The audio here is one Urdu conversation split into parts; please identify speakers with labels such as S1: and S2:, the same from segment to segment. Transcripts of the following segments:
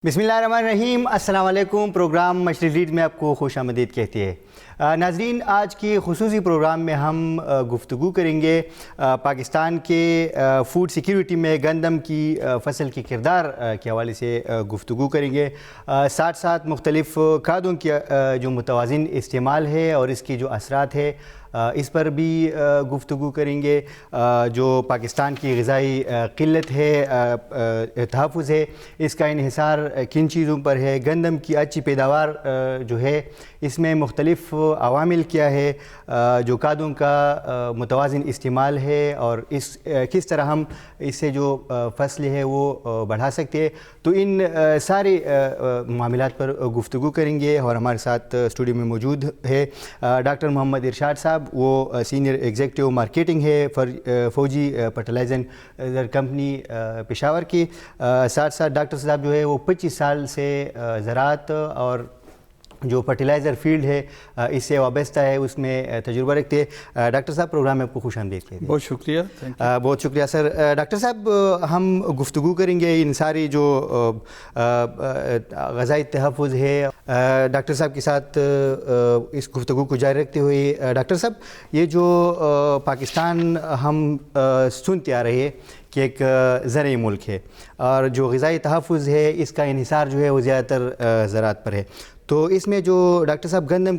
S1: بسم اللہ الرحمن الرحیم۔ السلام علیکم۔ پروگرام مشرق لیڈ میں آپ کو خوش آمدید کہتے ہیں۔ ناظرین، آج کی خصوصی پروگرام میں ہم گفتگو کریں گے پاکستان کے فوڈ سیکیورٹی میں گندم کی فصل کے کردار کے حوالے سے گفتگو کریں گے، ساتھ ساتھ مختلف کھادوں کی جو متوازن استعمال ہے اور اس کی جو اثرات ہے اس پر بھی گفتگو کریں گے، جو پاکستان کی غذائی قلت ہے، تحفظ ہے، اس کا انحصار کن چیزوں پر ہے، گندم کی اچھی پیداوار جو ہے اس میں مختلف عوامل کیا ہے، جو کھادوں کا متوازن استعمال ہے اور کس طرح ہم اس سے جو فصل ہے وہ بڑھا سکتے ہیں، تو ان سارے معاملات پر گفتگو کریں گے۔ اور ہمارے ساتھ اسٹوڈیو میں موجود ہے ڈاکٹر محمد ارشاد صاحب، وہ سینئر ایگزیکٹو مارکیٹنگ ہے فوجی فرٹیلائزر کمپنی پشاور کی، ساتھ ساتھ ڈاکٹر صاحب جو ہے وہ 25 سال سے زراعت اور جو فرٹیلائزر فیلڈ ہے اس سے وابستہ ہے، اس میں تجربہ رکھتے ہیں۔ ڈاکٹر صاحب، پروگرام میں آپ کو خوش آمدید کہتے ہیں۔
S2: بہت شکریہ۔
S1: بہت شکریہ سر۔ ڈاکٹر صاحب، ہم گفتگو کریں گے ان ساری جو غذائی تحفظ ہے، ڈاکٹر صاحب کے ساتھ اس گفتگو کو جاری رکھتے ہوئے، ڈاکٹر صاحب یہ جو پاکستان ہم سنتے آ رہے ہیں کہ ایک زرعی ملک ہے اور جو غذائی تحفظ ہے اس کا انحصار جو ہے وہ زیادہ تر زراعت پر ہے، تو اس میں جو ڈاکٹر صاحب گندم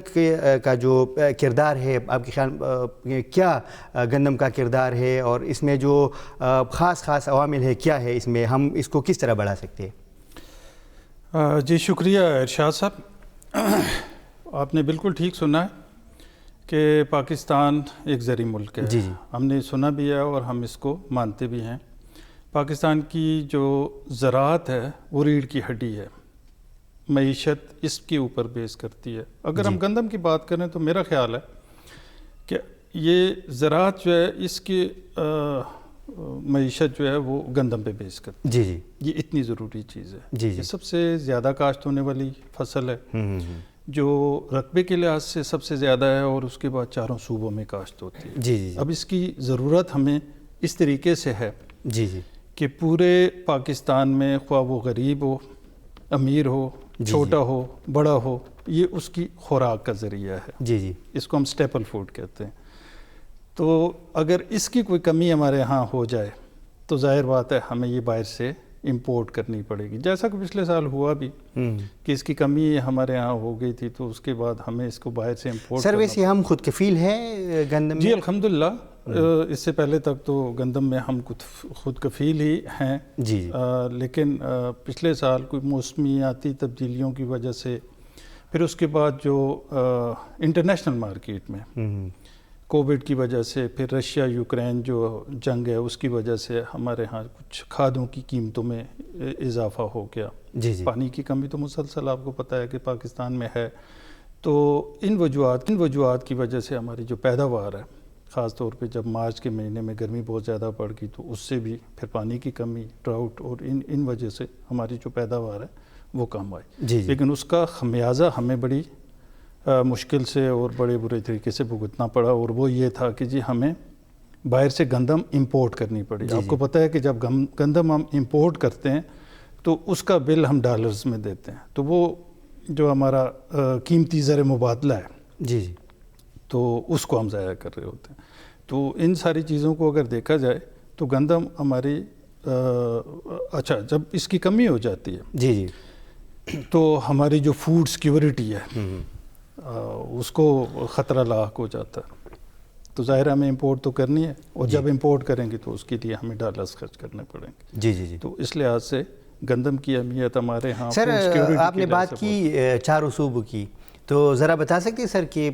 S1: کا جو کردار ہے، آپ کے خیال کیا گندم کا کردار ہے اور اس میں جو خاص عوامل ہے کیا ہے، اس میں ہم اس کو کس طرح بڑھا سکتے ہیں؟
S2: جی شکریہ ارشاد صاحب، آپ نے بالکل ٹھیک سنا ہے کہ پاکستان ایک زرعی ملک ہے۔
S1: جی
S2: ہم نے سنا بھی ہے اور ہم اس کو مانتے بھی ہیں۔ پاکستان کی جو زراعت ہے وہ ریڑھ کی ہڈی ہے، معیشت اس کے اوپر بیس کرتی ہے۔ اگر ہم گندم کی بات کریں تو میرا خیال ہے کہ یہ زراعت جو ہے اس کی معیشت جو ہے وہ گندم پہ بیس کرتی ہے۔
S1: جی
S2: یہ اتنی ضروری چیز ہے۔
S1: یہ
S2: سب سے زیادہ کاشت ہونے والی فصل ہے، جو رقبے کے لحاظ سے سب سے زیادہ ہے، اور اس کے بعد چاروں صوبوں میں کاشت ہوتی ہے۔
S1: جی
S2: اب اس کی ضرورت ہمیں اس طریقے سے ہے
S1: جی
S2: کہ پورے پاکستان میں خواہ وہ غریب ہو، امیر ہو، چھوٹا ہو، بڑا ہو، یہ اس کی خوراک کا ذریعہ ہے۔
S1: جی
S2: اس کو ہم سٹیپل فوڈ کہتے ہیں۔ تو اگر اس کی کوئی کمی ہمارے ہاں ہو جائے تو ظاہر بات ہے ہمیں یہ باہر سے امپورٹ کرنی پڑے گی، جیسا کہ پچھلے سال ہوا بھی کہ اس کی کمی ہمارے ہاں ہو گئی تھی، تو اس کے بعد ہمیں اس کو باہر سے امپورٹ
S1: سر ویسے ہم خود کفیل ہیں گندم میں؟
S2: جی الحمدللہ، اس سے پہلے تک تو گندم میں ہم خود کفیل ہی ہیں، لیکن پچھلے سال کوئی موسمیاتی تبدیلیوں کی وجہ سے، پھر اس کے بعد جو انٹرنیشنل مارکیٹ میں کووڈ کی وجہ سے، پھر رشیا یوکرین جو جنگ ہے اس کی وجہ سے ہمارے ہاں کچھ کھادوں کی قیمتوں میں اضافہ ہو گیا۔ پانی کی کمی تو مسلسل آپ کو پتہ ہے کہ پاکستان میں ہے، تو ان وجوہات کی وجہ سے ہماری جو پیداوار ہے، خاص طور پہ جب مارچ کے مہینے میں گرمی بہت زیادہ بڑھ گئی تو اس سے بھی پھر پانی کی کمی، ڈراؤٹ، اور ان وجہ سے ہماری جو پیداوار ہے وہ کم آئی۔ لیکن اس کا خمیازہ ہمیں بڑی مشکل سے اور بڑے برے طریقے سے بھگتنا پڑا، اور وہ یہ تھا کہ جی ہمیں باہر سے گندم امپورٹ کرنی پڑی۔ آپ کو پتہ ہے کہ جب گندم ہم امپورٹ کرتے ہیں تو اس کا بل ہم ڈالرز میں دیتے ہیں، تو وہ جو ہمارا قیمتی زر مبادلہ ہے تو اس کو ہم ضائع کر رہے ہوتے ہیں۔ تو ان ساری چیزوں کو اگر دیکھا جائے تو گندم ہماری اچھا جب اس کی کمی ہو جاتی ہے تو ہماری جو فوڈ سیکیورٹی ہے اس کو خطرہ لاحق ہو جاتا ہے، تو ظاہر ہمیں امپورٹ تو کرنی ہے، اور جب امپورٹ کریں گے تو اس کے لیے ہمیں ڈالرز خرچ کرنے پڑیں گے۔ تو اس لحاظ سے گندم کی اہمیت ہمارے ہاں
S1: سر، آپ نے بات کی چاروں صوبوں کی، تو ذرا بتا سکتے ہیں سر کہ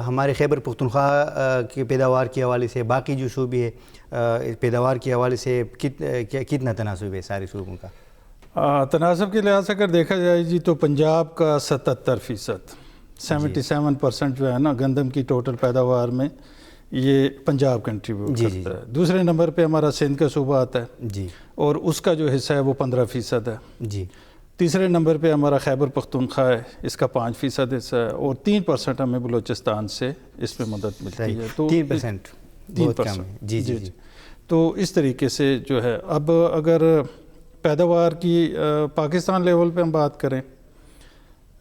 S1: ہمارے خیبر پختونخوا کی پیداوار کے حوالے سے باقی جو صوبے ہیں پیداوار کے حوالے سے کتنا تناسب ہے سارے صوبوں کا؟
S2: تناسب کے لحاظ سے اگر دیکھا جائے جی تو پنجاب کا 77%، 77% جو ہے نا گندم کی ٹوٹل پیداوار میں یہ پنجاب کنٹریبیوٹ کرتا ہے۔ دوسرے نمبر پہ ہمارا سندھ کا صوبہ آتا ہے اور اس کا جو حصہ ہے وہ 15% ہے۔ تیسرے نمبر پہ ہمارا خیبر پختونخوا ہے، اس کا 5% حصہ ہے، اور 3% ہمیں بلوچستان سے اس میں مدد ملتی ہے۔ تو 3%، جی تو اس طریقے سے جو ہے۔ اب اگر پیداوار کی پاکستان لیول پہ ہم بات کریں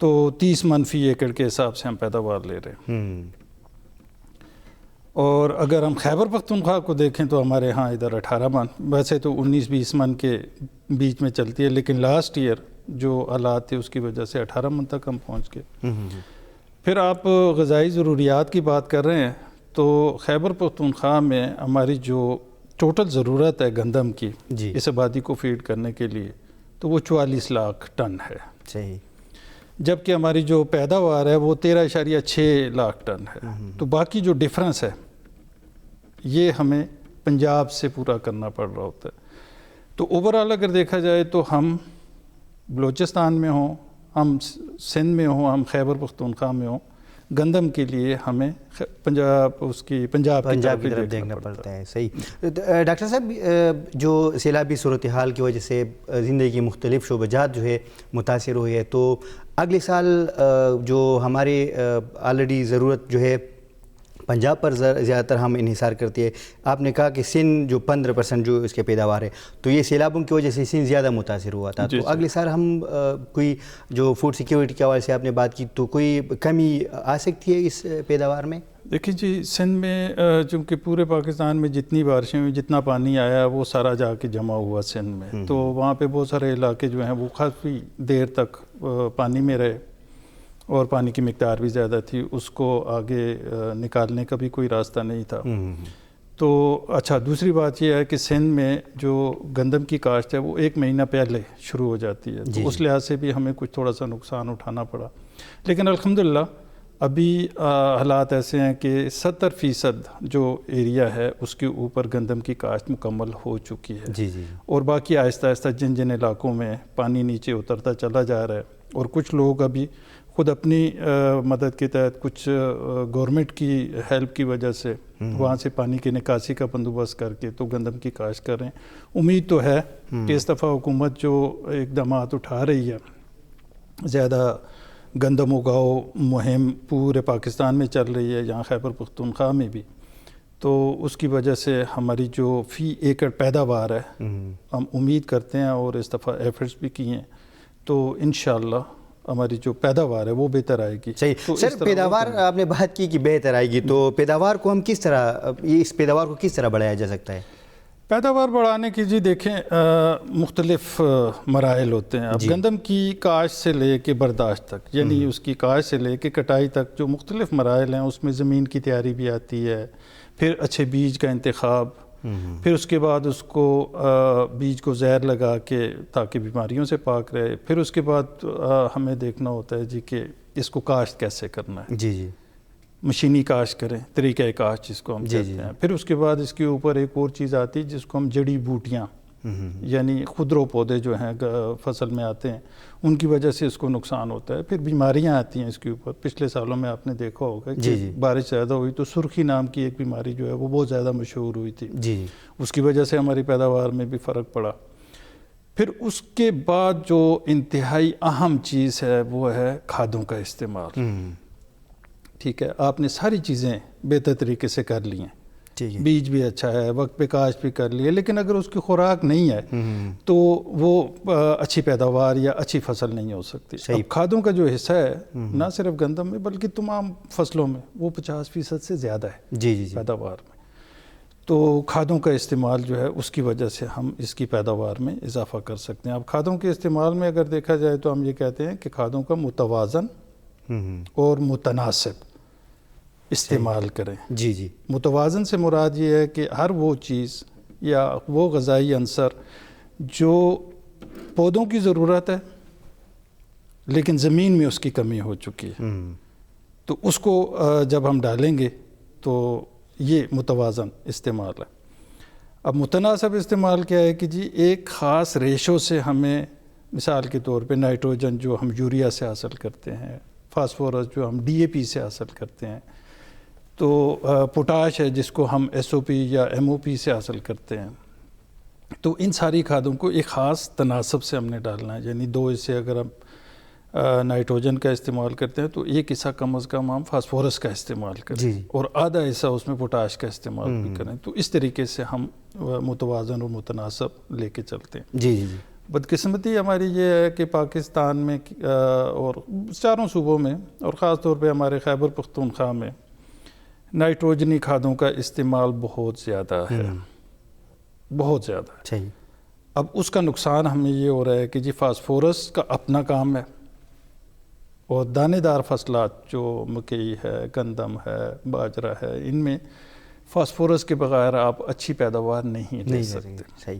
S2: تو 30 من فی ایکڑ کے حساب سے ہم پیداوار لے رہے ہیں، اور اگر ہم خیبر پختونخوا کو دیکھیں تو ہمارے ہاں ادھر 18 من، ویسے تو 19-20 من کے بیچ میں چلتی ہے، لیکن لاسٹ ایئر جو حالات تھے اس کی وجہ سے 18 من تک ہم پہنچ گئے۔ پھر آپ غذائی ضروریات کی بات کر رہے ہیں تو خیبر پختونخوا میں ہماری جو ٹوٹل ضرورت ہے گندم کی اس آبادی کو فیڈ کرنے کے لیے تو وہ 44 لاکھ ٹن ہے،
S1: صحیح،
S2: جبکہ ہماری جو پیداوار ہے وہ 13.6 لاکھ ٹن ہے۔ تو باقی جو ڈفرنس ہے یہ ہمیں پنجاب سے پورا کرنا پڑ رہا ہوتا ہے۔ تو اوورآل اگر دیکھا جائے تو ہم بلوچستان میں ہوں، ہم سندھ میں ہوں، ہم خیبر پختونخوا میں ہوں، گندم کے لیے ہمیں پنجاب کی طرف
S1: دیکھنا پڑتا ہے۔ صحیح۔ ڈاکٹر صاحب، جو سیلابی صورتحال کی وجہ سے زندگی کی مختلف شعبہ جات جو ہے متاثر ہوئی ہے، تو اگلے سال جو ہمارے آلریڈی ضرورت جو ہے پنجاب پر زیادہ تر ہم انحصار کرتی ہے، آپ نے کہا کہ سندھ جو 15% جو اس کے پیداوار ہے تو یہ سیلابوں کی وجہ سے سندھ زیادہ متاثر ہوا تھا، تو اگلے سال ہم کوئی جو فوڈ سیکیورٹی کے حوالے سے آپ نے بات کی تو کوئی کمی آ سکتی ہے اس پیداوار میں؟
S2: دیکھیں جی، سندھ میں چونکہ پورے پاکستان میں جتنی بارشیں ہوئی، جتنا پانی آیا وہ سارا جا کے جمع ہوا سندھ میں، تو وہاں پہ بہت سارے علاقے جو ہیں وہ کافی دیر تک پانی میں رہے اور پانی کی مقدار بھی زیادہ تھی، اس کو آگے نکالنے کا بھی کوئی راستہ نہیں تھا۔ تو اچھا، دوسری بات یہ ہے کہ سندھ میں جو گندم کی کاشت ہے وہ 1 مہینہ پہلے شروع ہو جاتی ہے، تو اس لحاظ سے بھی ہمیں کچھ تھوڑا سا نقصان اٹھانا پڑا، لیکن الحمدللہ ابھی حالات ایسے ہیں کہ 70% جو ایریا ہے اس کے اوپر گندم کی کاشت مکمل ہو چکی ہے، اور باقی آہستہ آہستہ جن علاقوں میں پانی نیچے اترتا چلا جا رہا ہے، اور کچھ لوگ ابھی خود اپنی مدد کے تحت کچھ گورنمنٹ کی ہیلپ کی وجہ سے وہاں سے پانی کی نکاسی کا بندوبست کر کے تو گندم کی کاشت کر رہے ہیں۔ امید تو ہے کہ اس دفعہ حکومت جو اقدامات اٹھا رہی ہے، زیادہ گندم اگاؤ مہم پورے پاکستان میں چل رہی ہے، یہاں خیبر پختونخوا میں بھی، تو اس کی وجہ سے ہماری جو فی ایکڑ پیداوار ہے ہم امید کرتے ہیں، اور اس دفعہ ایفرٹس بھی کیے ہیں، تو انشاءاللہ ہماری جو پیداوار ہے وہ بہتر آئے گی۔
S1: صحیح سر، پیداوار آپ نے بات کی کہ بہتر آئے گی، تو پیداوار کو ہم کس طرح، اس پیداوار کو کس طرح بڑھایا جا سکتا ہے؟
S2: پیداوار بڑھانے کی جی دیکھیں مختلف مراحل ہوتے ہیں۔ اب گندم کی کاشت سے لے کے برداشت تک، یعنی اس کی کاشت سے لے کے کٹائی تک جو مختلف مراحل ہیں، اس میں زمین کی تیاری بھی آتی ہے، پھر اچھے بیج کا انتخاب، پھر اس کے بعد اس کو بیج کو زہر لگا کے تاکہ بیماریوں سے پاک رہے، پھر اس کے بعد ہمیں دیکھنا ہوتا ہے جی کہ اس کو کاشت کیسے کرنا ہے، مشینی کاشت کریں، طریقہ کاشت جس کو ہم کہتے ہیں۔ پھر اس کے بعد اس کے اوپر ایک اور چیز آتی ہے جس کو ہم جڑی بوٹیاں، یعنی خودرو پودے جو ہیں فصل میں آتے ہیں، ان کی وجہ سے اس کو نقصان ہوتا ہے۔ پھر بیماریاں آتی ہیں اس کے اوپر، پچھلے سالوں میں آپ نے دیکھا ہوگا کہ بارش زیادہ ہوئی تو سرخی نام کی ایک بیماری جو ہے وہ بہت زیادہ مشہور ہوئی تھی، اس کی وجہ سے ہماری پیداوار میں بھی فرق پڑا۔ پھر اس کے بعد جو انتہائی اہم چیز ہے وہ ہے کھادوں کا استعمال۔ ٹھیک ہے، آپ نے ساری چیزیں بہتر طریقے سے کر لی ہیں، بیج بھی اچھا ہے، وقت پہ کاشت بھی کر لی ہے، لیکن اگر اس کی خوراک نہیں ہے تو وہ اچھی پیداوار یا اچھی فصل نہیں ہو سکتی۔ اب کھادوں کا جو حصہ ہے نہ صرف گندم میں بلکہ تمام فصلوں میں وہ 50% سے زیادہ ہے پیداوار میں، تو کھادوں کا استعمال جو ہے اس کی وجہ سے ہم اس کی پیداوار میں اضافہ کر سکتے ہیں۔ اب کھادوں کے استعمال میں اگر دیکھا جائے تو ہم یہ کہتے ہیں کہ کھادوں کا متوازن اور متناسب استعمال کریں۔ متوازن سے مراد یہ ہے کہ ہر وہ چیز یا وہ غذائی عنصر جو پودوں کی ضرورت ہے لیکن زمین میں اس کی کمی ہو چکی ہے، تو اس کو جب ہم ڈالیں گے تو یہ متوازن استعمال ہے۔ اب متناسب استعمال کیا ہے کہ جی ایک خاص ریشو سے ہمیں، مثال کے طور پہ نائٹروجن جو ہم یوریا سے حاصل کرتے ہیں، فاسفورس جو ہم ڈی اے پی سے حاصل کرتے ہیں، تو پوٹاش ہے جس کو ہم ایس او پی یا ایم او پی سے حاصل کرتے ہیں، تو ان ساری کھادوں کو ایک خاص تناسب سے ہم نے ڈالنا ہے۔ یعنی 2 حصے اگر ہم نائٹروجن کا استعمال کرتے ہیں تو 1 حصہ کم از کم ہم فاسفورس کا استعمال کریں، اور آدھا حصہ اس میں پوٹاش کا استعمال بھی کریں، تو اس طریقے سے ہم متوازن اور متناسب لے کے چلتے ہیں۔ بدقسمتی ہماری یہ ہے کہ پاکستان میں اور چاروں صوبوں میں اور خاص طور پہ ہمارے خیبر پختونخوا میں نائٹروجنی کھادوں کا استعمال بہت زیادہ ہے، بہت زیادہ ہے۔
S1: صحیح۔
S2: اب اس کا نقصان ہمیں یہ ہو رہا ہے کہ جی فاسفورس کا اپنا کام ہے، اور دانے دار فصلات جو مکئی ہے، گندم ہے، باجرہ ہے، ان میں فاسفورس کے بغیر آپ اچھی پیداوار نہیں لے سکتے۔
S1: صحیح۔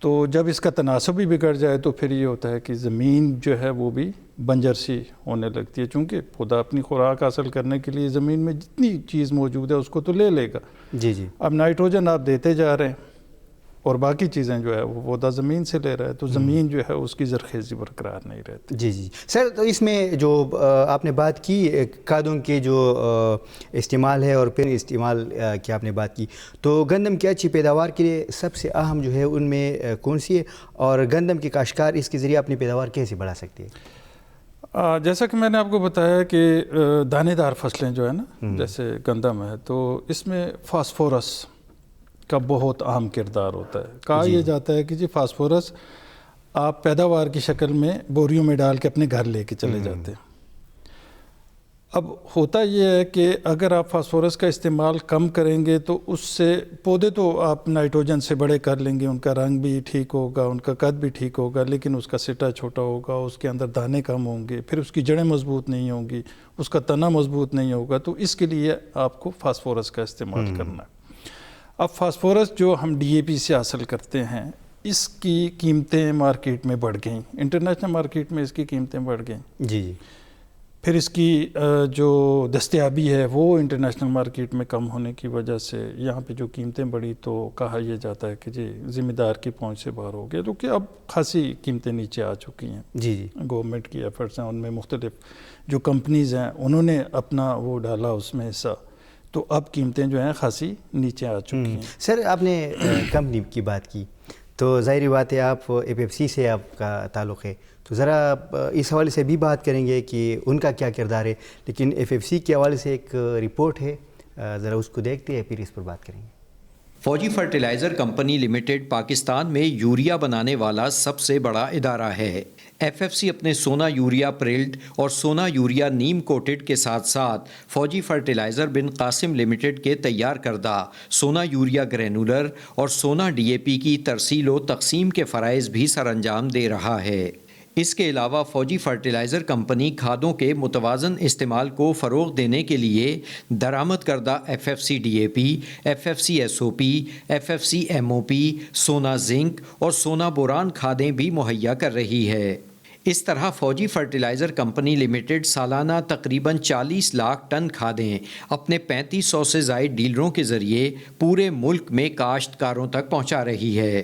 S2: تو جب اس کا تناسب بھی بگڑ جائے تو پھر یہ ہوتا ہے کہ زمین جو ہے وہ بھی بنجر سی ہونے لگتی ہے، چونکہ خدا اپنی خوراک حاصل کرنے کے لیے زمین میں جتنی چیز موجود ہے اس کو تو لے لے گا۔
S1: جی جی۔
S2: اب نائٹروجن آپ دیتے جا رہے ہیں اور باقی چیزیں جو ہے وہ پودا زمین سے لے رہا ہے، تو زمین جو ہے اس کی زرخیزی برقرار نہیں رہتی۔
S1: جی جی سر، تو اس میں جو آپ نے بات کی کھادوں کے جو استعمال ہے اور پھر استعمال کی آپ نے بات کی، تو گندم کی اچھی پیداوار کے لیے سب سے اہم جو ہے ان میں کون سی ہے، اور گندم کے کاشتکار اس کے ذریعے اپنی پیداوار کیسے بڑھا سکتے ہیں؟
S2: جیسا کہ میں نے آپ کو بتایا کہ دانے دار فصلیں جو ہے نا، جیسے گندم ہے، تو اس میں فاسفورس کا بہت اہم کردار ہوتا ہے۔ کہا یہ جاتا ہے کہ جی فاسفورس آپ پیداوار کی شکل میں بوریوں میں ڈال کے اپنے گھر لے کے چلے جاتے ہیں۔ اب ہوتا یہ ہے کہ اگر آپ فاسفورس کا استعمال کم کریں گے تو اس سے پودے تو آپ نائٹروجن سے بڑے کر لیں گے، ان کا رنگ بھی ٹھیک ہوگا، ان کا قد بھی ٹھیک ہوگا، لیکن اس کا سٹا چھوٹا ہوگا، اس کے اندر دانے کم ہوں گے، پھر اس کی جڑیں مضبوط نہیں ہوں گی، اس کا تنا مضبوط نہیں ہوگا۔ تو اس کے لیے آپ کو فاسفورس کا استعمال کرنا ہے۔ اب فاسفورس جو ہم ڈی اے پی سے حاصل کرتے ہیں، اس کی قیمتیں مارکیٹ میں بڑھ گئیں، انٹرنیشنل مارکیٹ میں اس کی قیمتیں بڑھ گئیں۔
S1: جی جی۔
S2: پھر اس کی جو دستیابی ہے وہ انٹرنیشنل مارکیٹ میں کم ہونے کی وجہ سے یہاں پہ جو قیمتیں بڑھی، تو کہا یہ جاتا ہے کہ جی ذمہ دار کی پہنچ سے باہر ہو گیا، تو کہ اب خاصی قیمتیں نیچے آ چکی ہیں۔
S1: جی جی۔
S2: گورنمنٹ کی ایفرٹس ہیں، ان میں مختلف جو کمپنیز ہیں انہوں نے اپنا وہ ڈالا اس میں حصہ، تو اب قیمتیں جو ہیں خاصی نیچے آ چکی ہیں۔
S1: سر، آپ نے کمپنی کی بات کی، تو ظاہری بات ہے آپ ایف ایف سی سے آپ کا تعلق ہے، تو ذرا اس حوالے سے بھی بات کریں گے کہ ان کا کیا کردار ہے، لیکن ایف ایف سی کے حوالے سے ایک رپورٹ ہے، ذرا اس کو دیکھتے ہیں پھر اس پر بات کریں گے۔
S3: فوجی فرٹیلائزر کمپنی لمیٹڈ پاکستان میں یوریا بنانے والا سب سے بڑا ادارہ ہے۔ ایف ایف سی اپنے سونا یوریا پرلڈ اور سونا یوریا نیم کوٹڈ کے ساتھ ساتھ فوجی فرٹیلائزر بن قاسم لمیٹڈ کے تیار کردہ سونا یوریا گرینولر اور سونا ڈی اے پی کی ترسیل و تقسیم کے فرائض بھی سر انجام دے رہا ہے۔ اس کے علاوہ فوجی فرٹیلائزر کمپنی کھادوں کے متوازن استعمال کو فروغ دینے کے لیے درآمد کردہ F F C D A P, F F C S O P, F F C M O P, سونا زنک اور سونا بوران کھادیں بھی مہیا کر رہی ہے۔ اس طرح فوجی فرٹیلائزر کمپنی لمیٹڈ سالانہ تقریباً 40 لاکھ ٹن کھادیں اپنے 3500 سے زائد ڈیلروں کے ذریعے پورے ملک میں کاشتکاروں تک پہنچا رہی ہے۔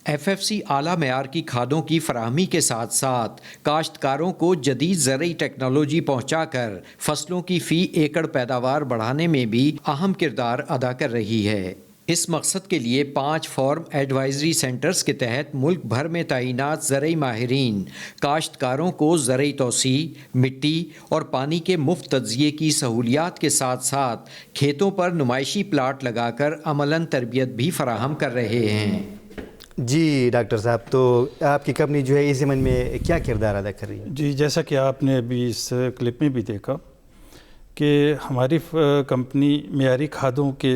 S3: ایف ایف سی اعلیٰ معیار کی کھادوں کی فراہمی کے ساتھ ساتھ کاشتکاروں کو جدید زرعی ٹیکنالوجی پہنچا کر فصلوں کی فی ایکڑ پیداوار بڑھانے میں بھی اہم کردار ادا کر رہی ہے۔ اس مقصد کے لیے 5 فارم ایڈوائزری سینٹرز کے تحت ملک بھر میں تعینات زرعی ماہرین کاشتکاروں کو زرعی توسیع، مٹی اور پانی کے مفت تجزیے کی سہولیات کے ساتھ ساتھ کھیتوں پر نمائشی پلاٹ لگا کر عملاً تربیت بھی فراہم کر رہے ہیں۔
S1: جی ڈاکٹر صاحب، تو آپ کی کمپنی جو ہے اس زمین میں کیا کردار ادا کر رہی ہے؟
S2: جی، جیسا کہ آپ نے ابھی اس کلپ میں بھی دیکھا کہ ہماری کمپنی معیاری کھادوں کے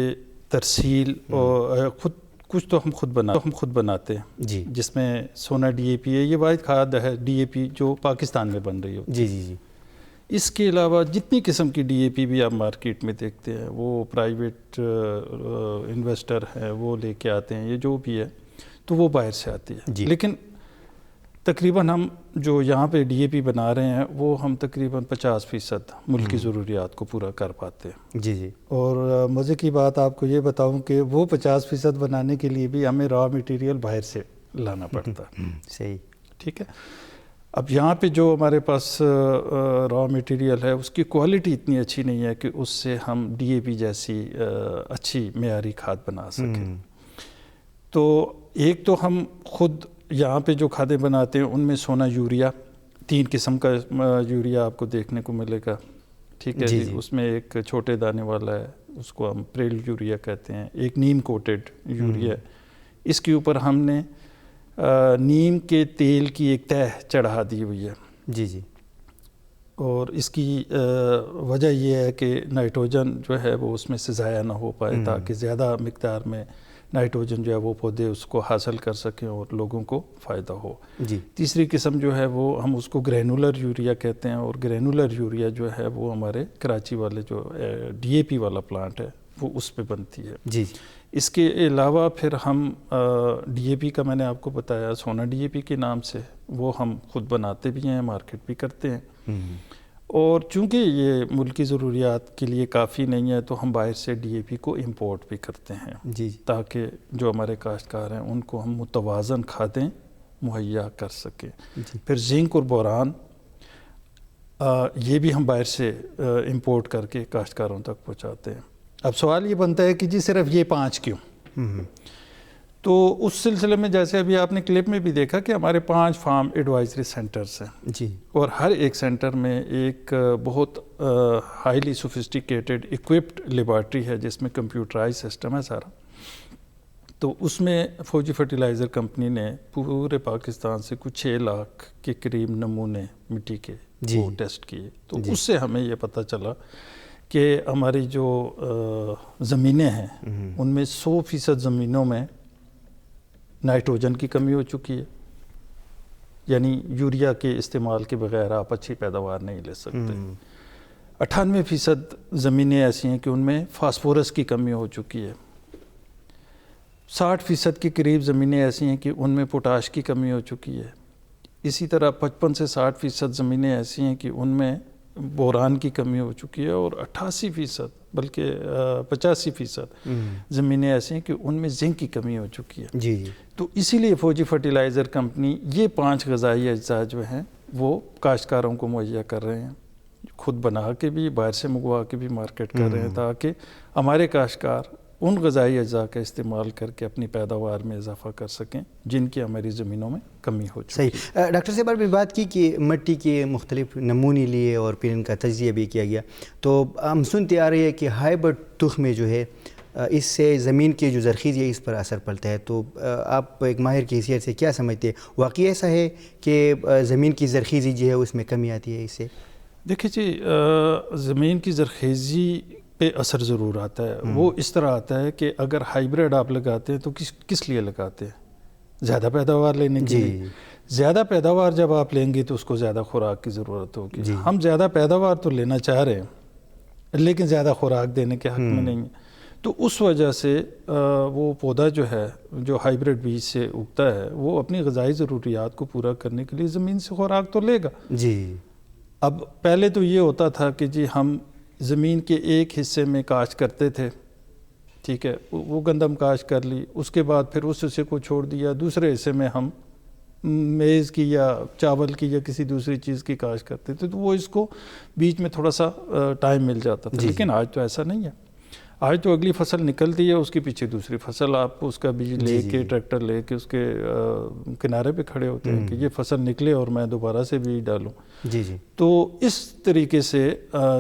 S2: ترسیل اور کچھ تو ہم خود بناتے ہیں،
S1: جی،
S2: جس میں سونا ڈی اے پی ہے، یہ واحد کھاد ہے ڈی اے پی جو پاکستان میں بن رہی ہو۔
S1: جی جی جی۔
S2: اس کے علاوہ جتنی قسم کی ڈی اے پی بھی آپ مارکیٹ میں دیکھتے ہیں، وہ پرائیویٹ انویسٹر ہیں وہ لے کے آتے ہیں، یہ جو بھی ہے تو وہ باہر سے آتی ہے۔
S1: جی۔
S2: لیکن تقریباً ہم جو یہاں پہ ڈی اے پی بنا رہے ہیں وہ ہم تقریباً 50% ملک کی ضروریات کو پورا کر پاتے ہیں۔
S1: جی جی۔
S2: اور مزے کی بات آپ کو یہ بتاؤں کہ وہ 50% بنانے کے لیے بھی ہمیں را مٹیریل باہر سے لانا پڑتا ہے۔
S1: صحیح۔
S2: ٹھیک ہے۔ اب یہاں پہ جو ہمارے پاس را مٹیریل ہے اس کی کوالٹی اتنی اچھی نہیں ہے کہ اس سے ہم ڈی اے پی جیسی اچھی معیاری کھاد بنا سکیں۔ تو ایک تو ہم خود یہاں پہ جو کھادیں بناتے ہیں ان میں سونا یوریا، 3 قسم کا یوریا آپ کو دیکھنے کو ملے گا۔ ٹھیک ہے جی۔ اس میں ایک چھوٹے دانے والا ہے، اس کو ہم پریل یوریا کہتے ہیں، ایک نیم کوٹڈ یوریا ہے۔ اس کے اوپر ہم نے نیم کے تیل کی ایک تہ چڑھا دی ہوئی ہے.
S1: جی جی.
S2: اور اس کی وجہ یہ ہے کہ نائٹروجن جو ہے وہ اس میں سے ضائع نہ ہو پائے تاکہ زیادہ مقدار میں نائٹروجن جو ہے وہ پودے اس کو حاصل کر سکیں اور لوگوں کو فائدہ ہو.
S1: جی.
S2: تیسری قسم جو ہے وہ ہم اس کو گرینولر یوریا کہتے ہیں, اور گرینولر یوریا جو ہے وہ ہمارے کراچی والے جو ڈی اے پی والا پلانٹ ہے وہ اس پہ بنتی ہے.
S1: جی.
S2: اس کے علاوہ پھر ہم ڈی اے پی کا میں نے آپ کو بتایا سونا ڈی اے پی کے نام سے, وہ ہم خود بناتے بھی ہیں, مارکیٹ بھی کرتے ہیں. اور چونکہ یہ ملکی ضروریات کے لیے کافی نہیں ہے تو ہم باہر سے ڈی اے پی کو امپورٹ بھی کرتے ہیں.
S1: جی.
S2: تاکہ جو ہمارے کاشتکار ہیں ان کو ہم متوازن کھادیں مہیا کر سکیں.
S1: جی.
S2: پھر زنک اور بوران یہ بھی ہم باہر سے امپورٹ کر کے کاشتکاروں تک پہنچاتے ہیں. اب سوال یہ بنتا ہے کہ جی صرف یہ 5 کیوں؟ تو اس سلسلے میں جیسے ابھی آپ نے کلپ میں بھی دیکھا کہ ہمارے 5 فارم ایڈوائزری سینٹرز ہیں.
S1: جی. اور
S2: ہر ایک سینٹر میں ایک بہت ہائیلی سوفسٹیکیٹڈ اکوپڈ لیبارٹری ہے جس میں کمپیوٹرائز سسٹم ہے سارا. تو اس میں فوجی فرٹیلائزر کمپنی نے پورے پاکستان سے کچھ 6 لاکھ کے قریب نمونے مٹی کے وہ ٹیسٹ کیے. تو اس سے ہمیں یہ پتہ چلا کہ ہماری جو زمینیں ہیں ان میں 100% زمینوں میں نائٹروجن کی کمی ہو چکی ہے, یعنی یوریا کے استعمال کے بغیر آپ اچھی پیداوار نہیں لے سکتے. 98% زمینیں ایسی ہیں کہ ان میں فاسفورس کی کمی ہو چکی ہے. 60% کے قریب زمینیں ایسی ہیں کہ ان میں پوٹاش کی کمی ہو چکی ہے. اسی طرح 55 سے 60% زمینیں ایسی ہیں کہ ان میں بوران کی کمی ہو چکی ہے, اور 88% بلکہ 85% زمینیں ایسی ہیں کہ ان میں زنک کی کمی ہو چکی ہے.
S1: جی جی.
S2: تو اسی لیے فوجی فرٹیلائزر کمپنی یہ 5 غذائی اجزاء جو ہیں وہ کاشتکاروں کو مہیا کر رہے ہیں, خود بنا کے بھی باہر سے منگوا کے بھی مارکیٹ کر رہے ہیں تاکہ ہمارے کاشتکار ان غذائی اجزاء کا استعمال کر کے اپنی پیداوار میں اضافہ کر سکیں جن کی ہماری زمینوں میں کمی ہو چکی ہے.
S1: صحیح. ڈاکٹر صاحب بھی بات کی کہ مٹی کے مختلف نمونے لیے اور پھر ان کا تجزیہ بھی کیا گیا, تو ہم سنتے آ رہے ہیں کہ ہائبرڈ تخم جو ہے اس سے زمین کی جو زرخیزی ہے اس پر اثر پڑتا ہے. تو آپ ایک ماہر کی حیثیت سے کیا سمجھتے ہیں, واقعی ایسا ہے کہ زمین کی زرخیزی جو ہے اس میں کمی آتی ہے اس سے؟
S2: دیکھیں جی, زمین کی زرخیزی پہ اثر ضرور آتا ہے. وہ اس طرح آتا ہے کہ اگر ہائیبریڈ آپ لگاتے ہیں تو کس لیے لگاتے ہیں؟ زیادہ پیداوار لینے کے لیے. زیادہ پیداوار جب آپ لیں گے تو اس کو زیادہ خوراک کی ضرورت ہوگی. ہم زیادہ پیداوار تو لینا چاہ رہے ہیں لیکن زیادہ خوراک دینے کے حق میں نہیں ہیں. تو اس وجہ سے وہ پودا جو ہے جو ہائیبریڈ بیج سے اگتا ہے وہ اپنی غذائی ضروریات کو پورا کرنے کے لیے زمین سے خوراک تو لے گا.
S1: جی.
S2: اب پہلے تو یہ ہوتا تھا کہ جی ہم زمین کے ایک حصے میں کاشت کرتے تھے, ٹھیک ہے, وہ گندم کاشت کر لی, اس کے بعد پھر اس حصے کو چھوڑ دیا, دوسرے حصے میں ہم میز کی یا چاول کی یا کسی دوسری چیز کی کاشت کرتے تھے, تو وہ اس کو بیچ میں تھوڑا سا ٹائم مل جاتا تھا. لیکن آج تو ایسا نہیں ہے. آج تو اگلی فصل نکلتی ہے, اس کے پیچھے دوسری فصل آپ اس کا بیج لے کے ٹریکٹر لے کے اس کے کنارے پہ کھڑے ہوتے ہیں کہ یہ فصل نکلے اور میں دوبارہ سے بیج ڈالوں.
S1: جی جی.
S2: تو اس طریقے سے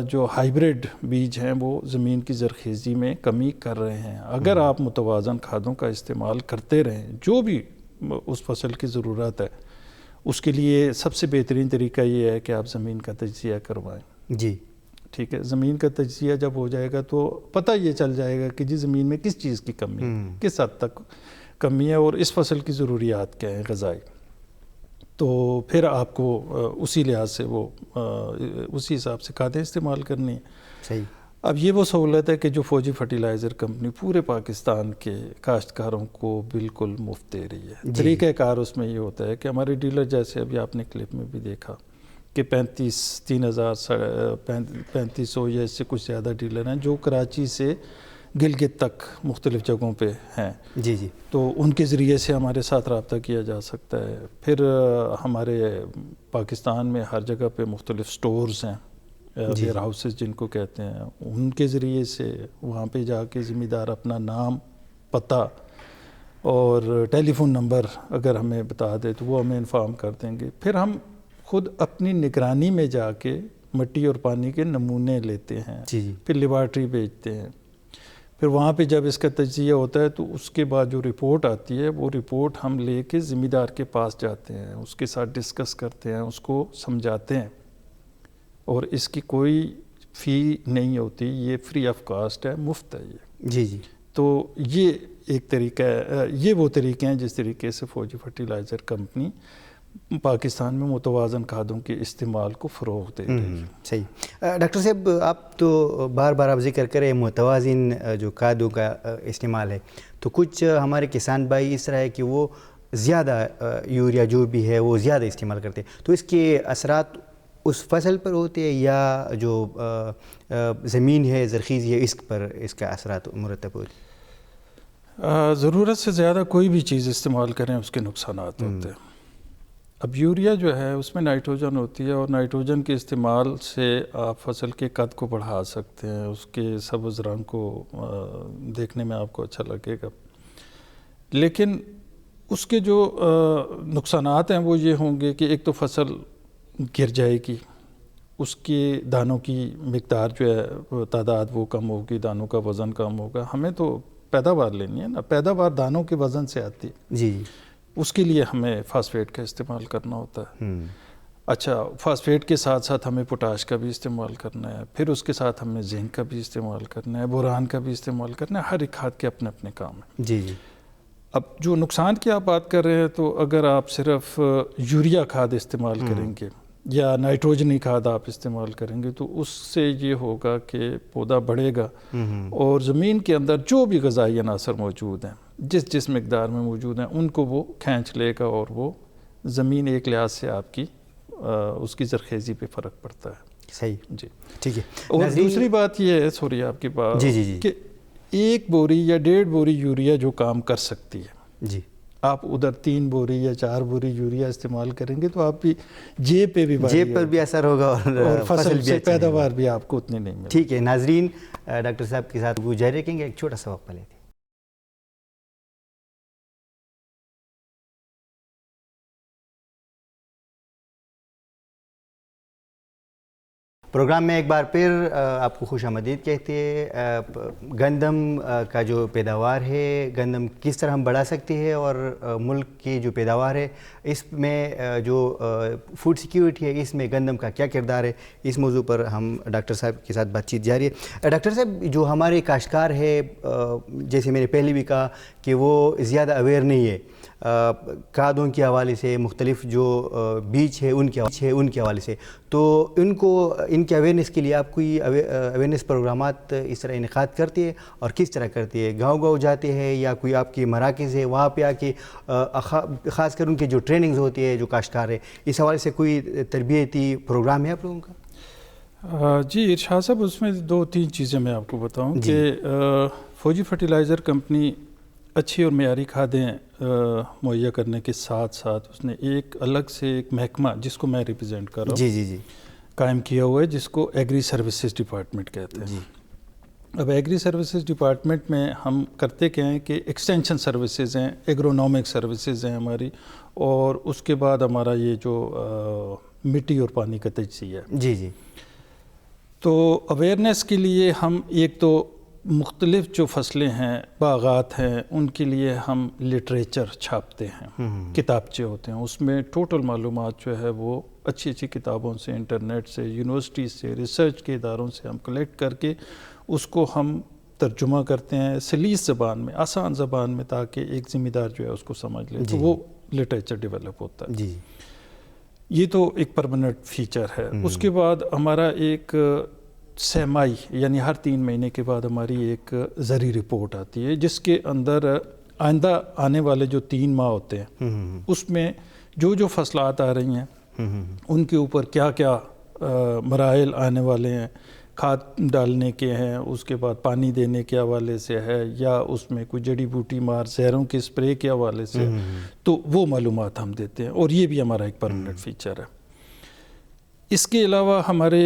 S2: جو ہائیبریڈ بیج ہیں وہ زمین کی زرخیزی میں کمی کر رہے ہیں. اگر آپ متوازن کھادوں کا استعمال کرتے رہیں جو بھی اس فصل کی ضرورت ہے, اس کے لیے سب سے بہترین طریقہ یہ ہے کہ آپ زمین کا تجزیہ کروائیں.
S1: جی.
S2: ٹھیک ہے, زمین کا تجزیہ جب ہو جائے گا تو پتہ یہ چل جائے گا کہ جی زمین میں کس چیز کی کمی ہے, کس حد تک کمی ہے اور اس فصل کی ضروریات کیا ہیں غذائی. تو پھر آپ کو اسی لحاظ سے وہ اسی حساب سے کھادیں استعمال کرنی ہیں.
S1: صحیح.
S2: اب یہ وہ سہولت ہے کہ جو فوجی فرٹیلائزر کمپنی پورے پاکستان کے کاشتکاروں کو بالکل مفت دے رہی ہے. طریقہ کار اس میں یہ ہوتا ہے کہ ہمارے ڈیلر, جیسے ابھی آپ نے کلپ میں بھی دیکھا کہ 3500 یا اس سے کچھ زیادہ ڈیلر ہیں جو کراچی سے گلگت تک مختلف جگہوں پہ ہیں.
S1: جی جی.
S2: تو ان کے ذریعے سے ہمارے ساتھ رابطہ کیا جا سکتا ہے. پھر ہمارے پاکستان میں ہر جگہ پہ مختلف سٹورز ہیں, ویئر ہاؤسز جن کو کہتے ہیں, ان کے ذریعے سے وہاں پہ جا کے ذمہ دار اپنا نام, پتہ اور ٹیلی فون نمبر اگر ہمیں بتا دے تو وہ ہمیں انفارم کر دیں گے. پھر ہم خود اپنی نگرانی میں جا کے مٹی اور پانی کے نمونے لیتے ہیں. پھر لیبارٹری بھیجتے ہیں. پھر وہاں پہ جب اس کا تجزیہ ہوتا ہے تو اس کے بعد جو رپورٹ آتی ہے وہ رپورٹ ہم لے کے ذمہ دار کے پاس جاتے ہیں، اس کے ساتھ ڈسکس کرتے ہیں، اس کو سمجھاتے ہیں، اور اس کی کوئی فی نہیں ہوتی، یہ فری آف کاسٹ ہے، مفت ہے یہ.
S1: جی جی.
S2: تو یہ ایک طریقہ ہے، یہ وہ طریقے ہیں جس طریقے سے فوجی فرٹیلائزر کمپنی پاکستان میں متوازن کھادوں کے استعمال کو فروغ دے رہی ہے.
S1: صحیح. ڈاکٹر صاحب، آپ تو بار بار آپ ذکر کریں متوازن جو کھادوں کا استعمال ہے، تو کچھ ہمارے کسان بھائی اس طرح ہے کہ وہ زیادہ یوریا جو بھی ہے وہ زیادہ استعمال کرتے ہیں، تو اس کے اثرات اس فصل پر ہوتے ہیں یا جو زمین ہے زرخیزی ہے اس پر اس کا اثرات مرتب ہوتے ہیں؟
S2: ضرورت سے زیادہ کوئی بھی چیز استعمال کریں اس کے نقصانات ہوتے ہیں. اب یوریا جو ہے اس میں نائٹروجن ہوتی ہے، اور نائٹروجن کے استعمال سے آپ فصل کے قد کو بڑھا سکتے ہیں، اس کے سبز رنگ کو دیکھنے میں آپ کو اچھا لگے گا، لیکن اس کے جو نقصانات ہیں وہ یہ ہوں گے کہ ایک تو فصل گر جائے گی، اس کے دانوں کی مقدار جو ہے تعداد وہ کم ہوگی، دانوں کا وزن کم ہوگا. ہمیں تو پیداوار لینی ہے نا، پیداوار دانوں کے وزن سے آتی ہے.
S1: جی.
S2: اس کے لیے ہمیں فاسفیٹ کا استعمال کرنا ہوتا ہے. اچھا، فاسفیٹ کے ساتھ ساتھ ہمیں پوٹاش کا بھی استعمال کرنا ہے، پھر اس کے ساتھ ہمیں زنک کا بھی استعمال کرنا ہے، بوران کا بھی استعمال کرنا ہے. ہر ایک کھاد کے اپنے اپنے کام ہیں.
S1: جی جی.
S2: اب جو نقصان کی آپ بات کر رہے ہیں، تو اگر آپ صرف یوریا کھاد استعمال کریں گے یا نائٹروجنی کھاد آپ استعمال کریں گے، تو اس سے یہ ہوگا کہ پودا بڑھے گا اور زمین کے اندر جو بھی غذائی عناصر موجود ہیں جس مقدار میں موجود ہیں ان کو وہ کھینچ لے گا، اور وہ زمین ایک لحاظ سے آپ کی اس کی زرخیزی پہ فرق پڑتا ہے.
S1: صحیح.
S2: جی
S1: ٹھیک ہے.
S2: اور دوسری بات یہ ہے، سوری آپ کی بات،
S1: جی جی جی،
S2: کہ 1 بوری یا 1.5 بوری یوریا جو کام کر سکتی ہے،
S1: جی،
S2: آپ ادھر 3 بوری یا 4 بوری یوریا استعمال کریں گے تو آپ بھی جیب پہ بھی
S1: اثر ہوگا اور
S2: فصل سے پیداوار بھی آپ کو اتنی نہیں ملے.
S1: ٹھیک ہے ناظرین، ڈاکٹر صاحب کے ساتھ وہ جاری رکھیں گے، ایک چھوٹا سا وقفہ لیتے ہیں. پروگرام میں ایک بار پھر آپ کو خوش آمدید کہتے ہیں. گندم کا جو پیداوار ہے، گندم کس طرح ہم بڑھا سکتے ہیں، اور ملک کی جو پیداوار ہے اس میں جو فوڈ سیکیورٹی ہے اس میں گندم کا کیا کردار ہے، اس موضوع پر ہم ڈاکٹر صاحب کے ساتھ بات چیت جاری ہے. ڈاکٹر صاحب، جو ہمارے کاشتکار ہے، جیسے میں نے پہلے بھی کہا کہ وہ زیادہ اویئر نہیں ہے کھادوں کے حوالے سے، مختلف جو بیج ہے ان کے حوالے سے، تو ان کو ان کے اویئرنیس کے لیے آپ کوئی اویئرنیس پروگرامات اس طرح انعقاد کرتے ہیں، اور کس طرح کرتے ہیں؟ گاؤں جاتے ہیں یا کوئی آپ کے مراکز ہے وہاں پہ آ کے خاص کر ان کے جو ٹریننگز ہوتی ہے جو کاشتکار ہے، اس حوالے سے کوئی تربیتی پروگرام ہے آپ لوگوں کا؟
S2: جی ارشاد صاحب، اس میں 2-3 چیزیں میں آپ کو بتاؤں کہ فوجی فرٹیلائزر کمپنی اچھی اور معیاری کھادیں مہیا کرنے کے ساتھ ساتھ اس نے ایک الگ سے ایک محکمہ، جس کو میں ریپرزینٹ کر رہا ہوں،
S1: جی،
S2: قائم کیا ہوا ہے، جس کو ایگری سروسز ڈپارٹمنٹ کہتے ہیں. اب ایگری سروسز ڈپارٹمنٹ میں ہم کرتے کیا ہیں کہ ایکسٹینشن سروسز ہیں، ایگرونامک سروسز ہیں ہماری، اور اس کے بعد ہمارا یہ جو مٹی اور پانی کا تجزیہ ہے.
S1: جی.
S2: تو اویئرنیس کے لیے ہم ایک تو مختلف جو فصلیں ہیں، باغات ہیں، ان کے لیے ہم لٹریچر چھاپتے ہیں، کتابچے ہوتے ہیں، اس میں ٹوٹل معلومات جو ہے وہ اچھی کتابوں سے، انٹرنیٹ سے، یونیورسٹی سے، ریسرچ کے اداروں سے ہم کلیکٹ کر کے اس کو ہم ترجمہ کرتے ہیں سلیس زبان میں، آسان زبان میں، تاکہ ایک ذمہ دار جو ہے اس کو سمجھ لے. تو وہ لٹریچر ڈیولپ ہوتا ہے.
S1: جی.
S2: یہ تو ایک پرماننٹ فیچر ہے. اس کے بعد ہمارا ایک سہمائی، یعنی ہر 3 مہینے کے بعد ہماری ایک زرعی رپورٹ آتی ہے، جس کے اندر آئندہ آنے والے جو 3 ماہ ہوتے ہیں اس میں جو فصلات آ رہی ہیں ان کے اوپر کیا کیا مراحل آنے والے ہیں، کھاد ڈالنے کے ہیں، اس کے بعد پانی دینے کے حوالے سے ہے، یا اس میں کوئی جڑی بوٹی مار زہروں کے اسپرے کے حوالے سے، تو وہ معلومات ہم دیتے ہیں، اور یہ بھی ہمارا ایک پرماننٹ فیچر ہے. اس کے علاوہ ہمارے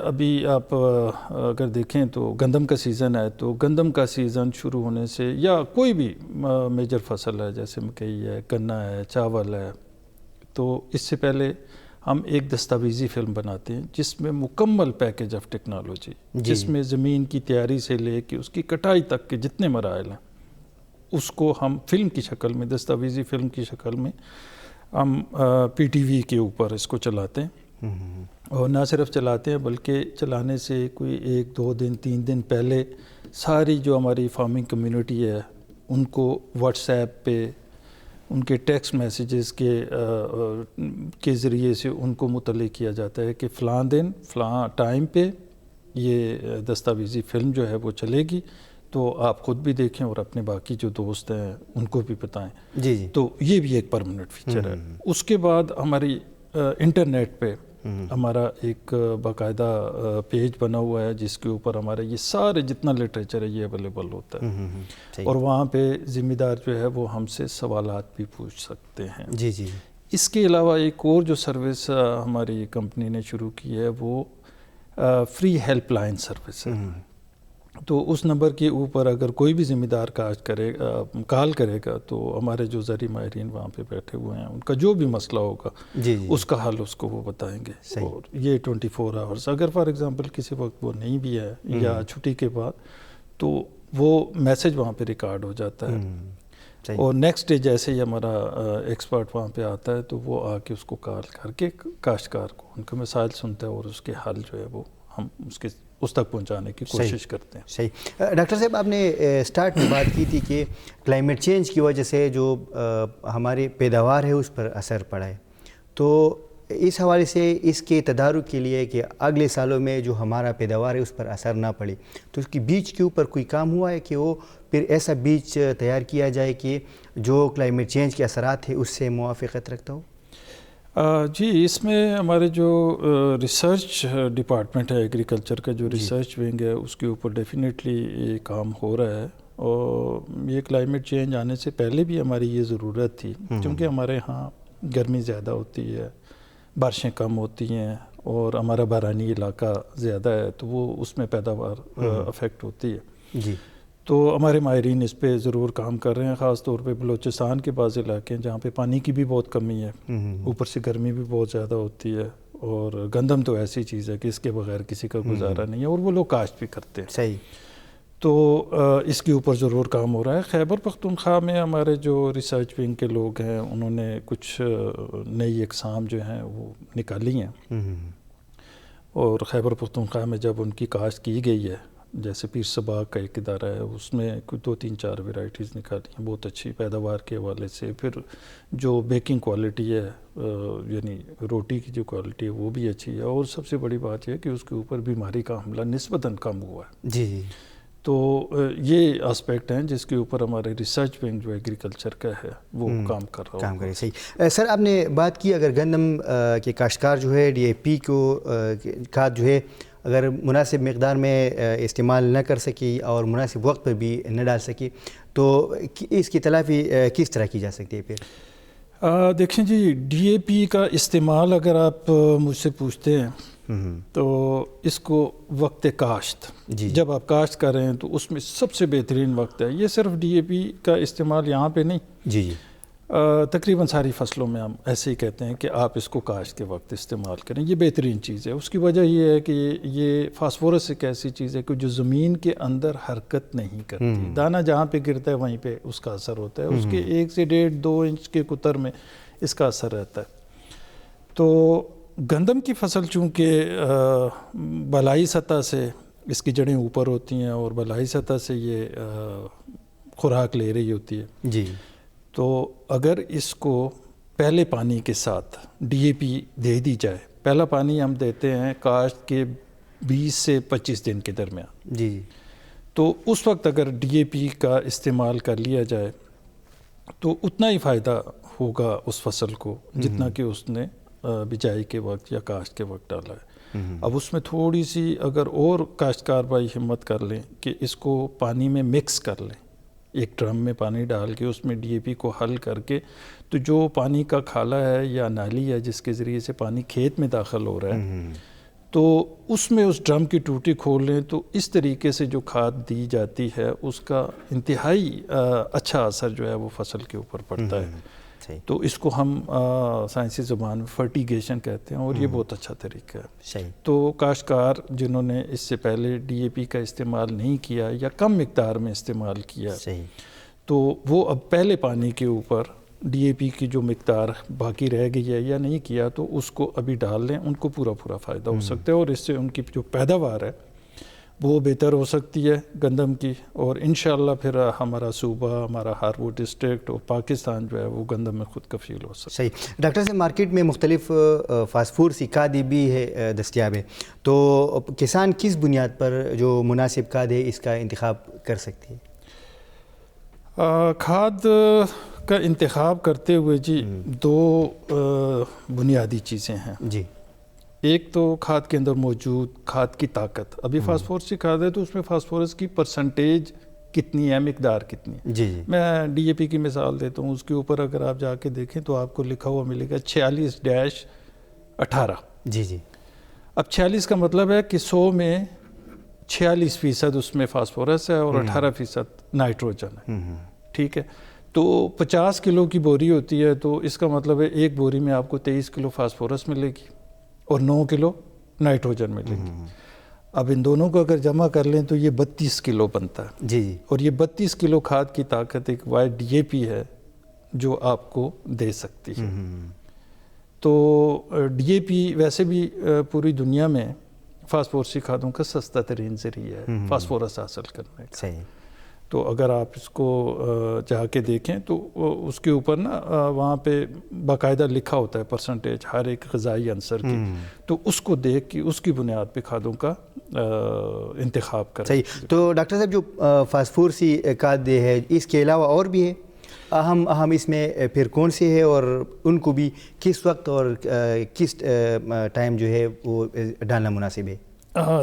S2: ابھی آپ اگر دیکھیں تو گندم کا سیزن ہے، تو گندم کا سیزن شروع ہونے سے، یا کوئی بھی میجر فصل ہے جیسے مکئی ہے، گنا ہے، چاول ہے، تو اس سے پہلے ہم ایک دستاویزی فلم بناتے ہیں جس میں مکمل پیکیج آف ٹیکنالوجی، جس میں زمین کی تیاری سے لے کے اس کی کٹائی تک کے جتنے مراحل ہیں اس کو ہم فلم کی شکل میں، دستاویزی فلم کی شکل میں ہم پی ٹی وی کے اوپر اس کو چلاتے ہیں، اور نہ صرف چلاتے ہیں بلکہ چلانے سے کوئی 1 2 دن 3 دن پہلے ساری جو ہماری فارمنگ کمیونٹی ہے ان کو واٹس ایپ پہ ان کے ٹیکسٹ میسیجز کے ذریعے سے ان کو مطلع کیا جاتا ہے کہ فلاں دن فلاں ٹائم پہ یہ دستاویزی فلم جو ہے وہ چلے گی، تو آپ خود بھی دیکھیں اور اپنے باقی جو دوست ہیں ان کو بھی بتائیں۔
S1: جی جی،
S2: تو یہ بھی ایک پرماننٹ فیچر ہے۔ اس کے بعد ہماری انٹرنیٹ پہ ہمارا ایک باقاعدہ پیج بنا ہوا ہے جس کے اوپر ہمارا یہ سارے جتنا لٹریچر ہے یہ اویلیبل ہوتا ہے، اور وہاں پہ ذمہ دار جو ہے وہ ہم سے سوالات بھی پوچھ سکتے ہیں۔
S1: جی جی،
S2: اس کے علاوہ ایک اور جو سروس ہماری کمپنی نے شروع کی ہے وہ فری ہیلپ لائن سروس ہے۔ تو اس نمبر کے اوپر اگر کوئی بھی ذمہ دار کال کرے گا تو ہمارے جو زرعی ماہرین وہاں پہ بیٹھے ہوئے ہیں ان کا جو بھی مسئلہ ہوگا اس کا حل اس کو وہ بتائیں گے۔ اور یہ 24 آورس، اگر فار ایگزامپل کسی وقت وہ نہیں بھی ہے یا چھٹی کے بعد، تو وہ میسج وہاں پہ ریکارڈ ہو جاتا ہے، اور نیکسٹ ڈے جیسے ہی ہمارا ایکسپرٹ وہاں پہ آتا ہے تو وہ آ کے اس کو کال کر کے کاشتکار کو ان کا مسائل سنتا ہے اور اس کے حل جو ہے وہ ہم اس تک پہنچانے کی کوشش کرتے ہیں۔
S1: صحیح۔ ڈاکٹر صاحب، آپ نے سٹارٹ میں بات کی تھی کہ کلائمیٹ چینج کی وجہ سے جو ہماری پیداوار ہے اس پر اثر پڑا ہے، تو اس حوالے سے اس کے تدارک کے لیے کہ اگلے سالوں میں جو ہمارا پیداوار ہے اس پر اثر نہ پڑے، تو اس کی بیج کے اوپر کوئی کام ہوا ہے کہ وہ پھر ایسا بیج تیار کیا جائے کہ جو کلائمیٹ چینج کے اثرات ہیں اس سے موافقت رکھتا ہو؟
S2: جی، اس میں ہمارے جو ریسرچ ڈپارٹمنٹ ہے ایگریکلچر کا، جو ریسرچ ونگ ہے، اس کے اوپر ڈیفینیٹلی یہ کام ہو رہا ہے، اور یہ کلائمیٹ چینج آنے سے پہلے بھی ہماری یہ ضرورت تھی، کیونکہ ہمارے ہاں گرمی زیادہ ہوتی ہے، بارشیں کم ہوتی ہیں، اور ہمارا بارانی علاقہ زیادہ ہے، تو وہ اس میں پیداوار افیکٹ ہوتی ہے۔
S1: جی،
S2: تو ہمارے ماہرین اس پہ ضرور کام کر رہے ہیں، خاص طور پہ بلوچستان کے بعض علاقے ہیں جہاں پہ پانی کی بھی بہت کمی ہے، اوپر سے گرمی بھی بہت زیادہ ہوتی ہے، اور گندم تو ایسی چیز ہے کہ اس کے بغیر کسی کا گزارا نہیں ہے، اور وہ لوگ کاشت بھی کرتے ہیں۔
S1: صحیح۔
S2: تو اس کے اوپر ضرور کام ہو رہا ہے۔ خیبر پختونخوا میں ہمارے جو ریسرچ ونگ کے لوگ ہیں انہوں نے کچھ نئی اقسام جو ہیں وہ نکالی ہیں، اور خیبر پختونخوا میں جب ان کی کاشت کی گئی ہے، جیسے پیر صباغ کا ایک ادارہ ہے، اس میں کوئی 2 3 4 ویرائٹیز نکالی ہیں بہت اچھی پیداوار کے حوالے سے۔ پھر جو بیکنگ کوالٹی ہے، یعنی روٹی کی جو کوالٹی ہے وہ بھی اچھی ہے، اور سب سے بڑی بات یہ ہے کہ اس کے اوپر بیماری کا حملہ نسبتاً کم ہوا ہے۔
S1: جی جی،
S2: تو یہ آسپیکٹ ہیں جس کے اوپر ہمارے ریسرچ ونگ جو ایگریکلچر کا ہے وہ کام کر رہا
S1: کام کرے۔ صحیح۔ سر، آپ نے بات کی اگر گندم کے کاشتکار جو ہے ڈی اے پی کو کھاد جو ہے اگر مناسب مقدار میں استعمال نہ کر سکی اور مناسب وقت پر بھی نہ ڈال سکی، تو اس کی تلافی کس طرح کی جا سکتی ہے پھر؟
S2: دیکھیں جی، ڈی اے پی کا استعمال اگر آپ مجھ سے پوچھتے ہیں تو اس کو وقت کاشت، جب آپ کاشت کر رہے ہیں تو اس میں سب سے بہترین وقت ہے۔ یہ صرف ڈی اے پی کا استعمال یہاں پہ نہیں،
S1: جی جی،
S2: تقریباً ساری فصلوں میں ہم ایسے ہی کہتے ہیں کہ آپ اس کو کاشت کے وقت استعمال کریں، یہ بہترین چیز ہے۔ اس کی وجہ یہ ہے کہ یہ فاسفورس ایک ایسی چیز ہے کہ جو زمین کے اندر حرکت نہیں کرتی، دانہ جہاں پہ گرتا ہے وہیں پہ اس کا اثر ہوتا ہے، اس کے 1 سے 1.5 2 انچ کے قطر میں اس کا اثر رہتا ہے۔ تو گندم کی فصل چونکہ بالائی سطح سے اس کی جڑیں اوپر ہوتی ہیں اور بالائی سطح سے یہ خوراک لے رہی ہوتی ہے،
S1: جی،
S2: تو اگر اس کو پہلے پانی کے ساتھ ڈی اے پی دے دی جائے، پہلا پانی ہم دیتے ہیں کاشت کے 20 سے 25 دن کے درمیان،
S1: جی،
S2: تو اس وقت اگر ڈی اے پی کا استعمال کر لیا جائے تو اتنا ہی فائدہ ہوگا اس فصل کو جتنا کہ اس نے بجائی کے وقت یا کاشت کے وقت ڈالا ہے۔ اب اس میں تھوڑی سی اگر اور کاشتکار بھائی ہمت کر لیں کہ اس کو پانی میں مکس کر لیں، ایک ڈرم میں پانی ڈال کے اس میں ڈی اے پی کو حل کر کے، تو جو پانی کا کھالا ہے یا نالی ہے جس کے ذریعے سے پانی کھیت میں داخل ہو رہا ہے، تو اس میں اس ڈرم کی ٹوٹی کھول لیں تو اس طریقے سے جو کھاد دی جاتی ہے اس کا انتہائی اچھا اثر جو ہے وہ فصل کے اوپر پڑتا ہے۔
S1: صحیح.
S2: تو اس کو ہم سائنسی زبان میں فرٹیگیشن کہتے ہیں اور یہ بہت اچھا طریقہ ہے.
S1: صحیح.
S2: تو کاشتکار جنہوں نے اس سے پہلے ڈی اے پی کا استعمال نہیں کیا یا کم مقدار میں استعمال کیا,
S1: صحیح,
S2: تو وہ اب پہلے پانی کے اوپر ڈی اے پی کی جو مقدار باقی رہ گئی ہے یا نہیں کیا تو اس کو ابھی ڈال لیں, ان کو پورا فائدہ ہو سکتا ہے اور اس سے ان کی جو پیداوار ہے وہ بہتر ہو سکتی ہے گندم کی, اور انشاءاللہ پھر ہمارا صوبہ, ہمارا ہارپور ڈسٹرکٹ اور پاکستان جو ہے وہ گندم میں خود کفیل ہو سکتا ہے.
S1: صحیح. ڈاکٹر صاحب, مارکیٹ میں مختلف فاسفورسی کھادیں بھی ہے دستیاب ہے, تو کسان کس بنیاد پر جو مناسب کھاد ہے اس کا انتخاب کر سکتی ہے؟
S2: کھاد کا انتخاب کرتے ہوئے جی دو بنیادی چیزیں ہیں.
S1: جی.
S2: ایک تو کھاد کے اندر موجود کھاد کی طاقت. ابھی فاسفورس کی کھاد ہے تو اس میں فاسفورس کی پرسنٹیج کتنی ہے, مقدار کتنی ہے.
S1: جی جی.
S2: میں ڈی اے پی کی مثال دیتا ہوں, اس کے اوپر اگر آپ جا کے دیکھیں تو آپ کو لکھا ہوا ملے گا 46-18.
S1: جی جی.
S2: اب 46 کا مطلب ہے کہ 100 میں 46% اس میں فاسفورس ہے اور 18% نائٹروجن ہے. ٹھیک ہے, تو 50 کلو کی بوری ہوتی ہے تو اس کا مطلب ہے ایک بوری میں آپ کو 23 کلو فاسفورس ملے گی اور 9 کلو نائٹروجن ملے گی. اب ان دونوں کو اگر جمع کر لیں تو یہ 32 کلو بنتا ہے.
S1: جی جی.
S2: اور یہ 32 کلو کھاد کی طاقت ایک واحد ڈی اے پی ہے جو آپ کو دے سکتی ہے. تو ڈی اے پی ویسے بھی پوری دنیا میں فاسفورسی کھادوں کا سستا ترین ذریعہ ہے فاسفورس حاصل کرنے کا.
S1: صحیح.
S2: تو اگر آپ اس کو جا کے دیکھیں تو اس کے اوپر نا وہاں پہ باقاعدہ لکھا ہوتا ہے پرسنٹیج ہر ایک غذائی عنصر کی, تو اس کو دیکھ کے اس کی بنیاد پہ کھادوں کا انتخاب کریں.
S1: صحیح. تو ڈاکٹر صاحب, جو فاسفورسی کھاد ہے اس کے علاوہ اور بھی ہے اہم اس میں پھر کون سے ہے, اور ان کو بھی کس وقت اور کس ٹائم جو ہے وہ ڈالنا مناسب ہے؟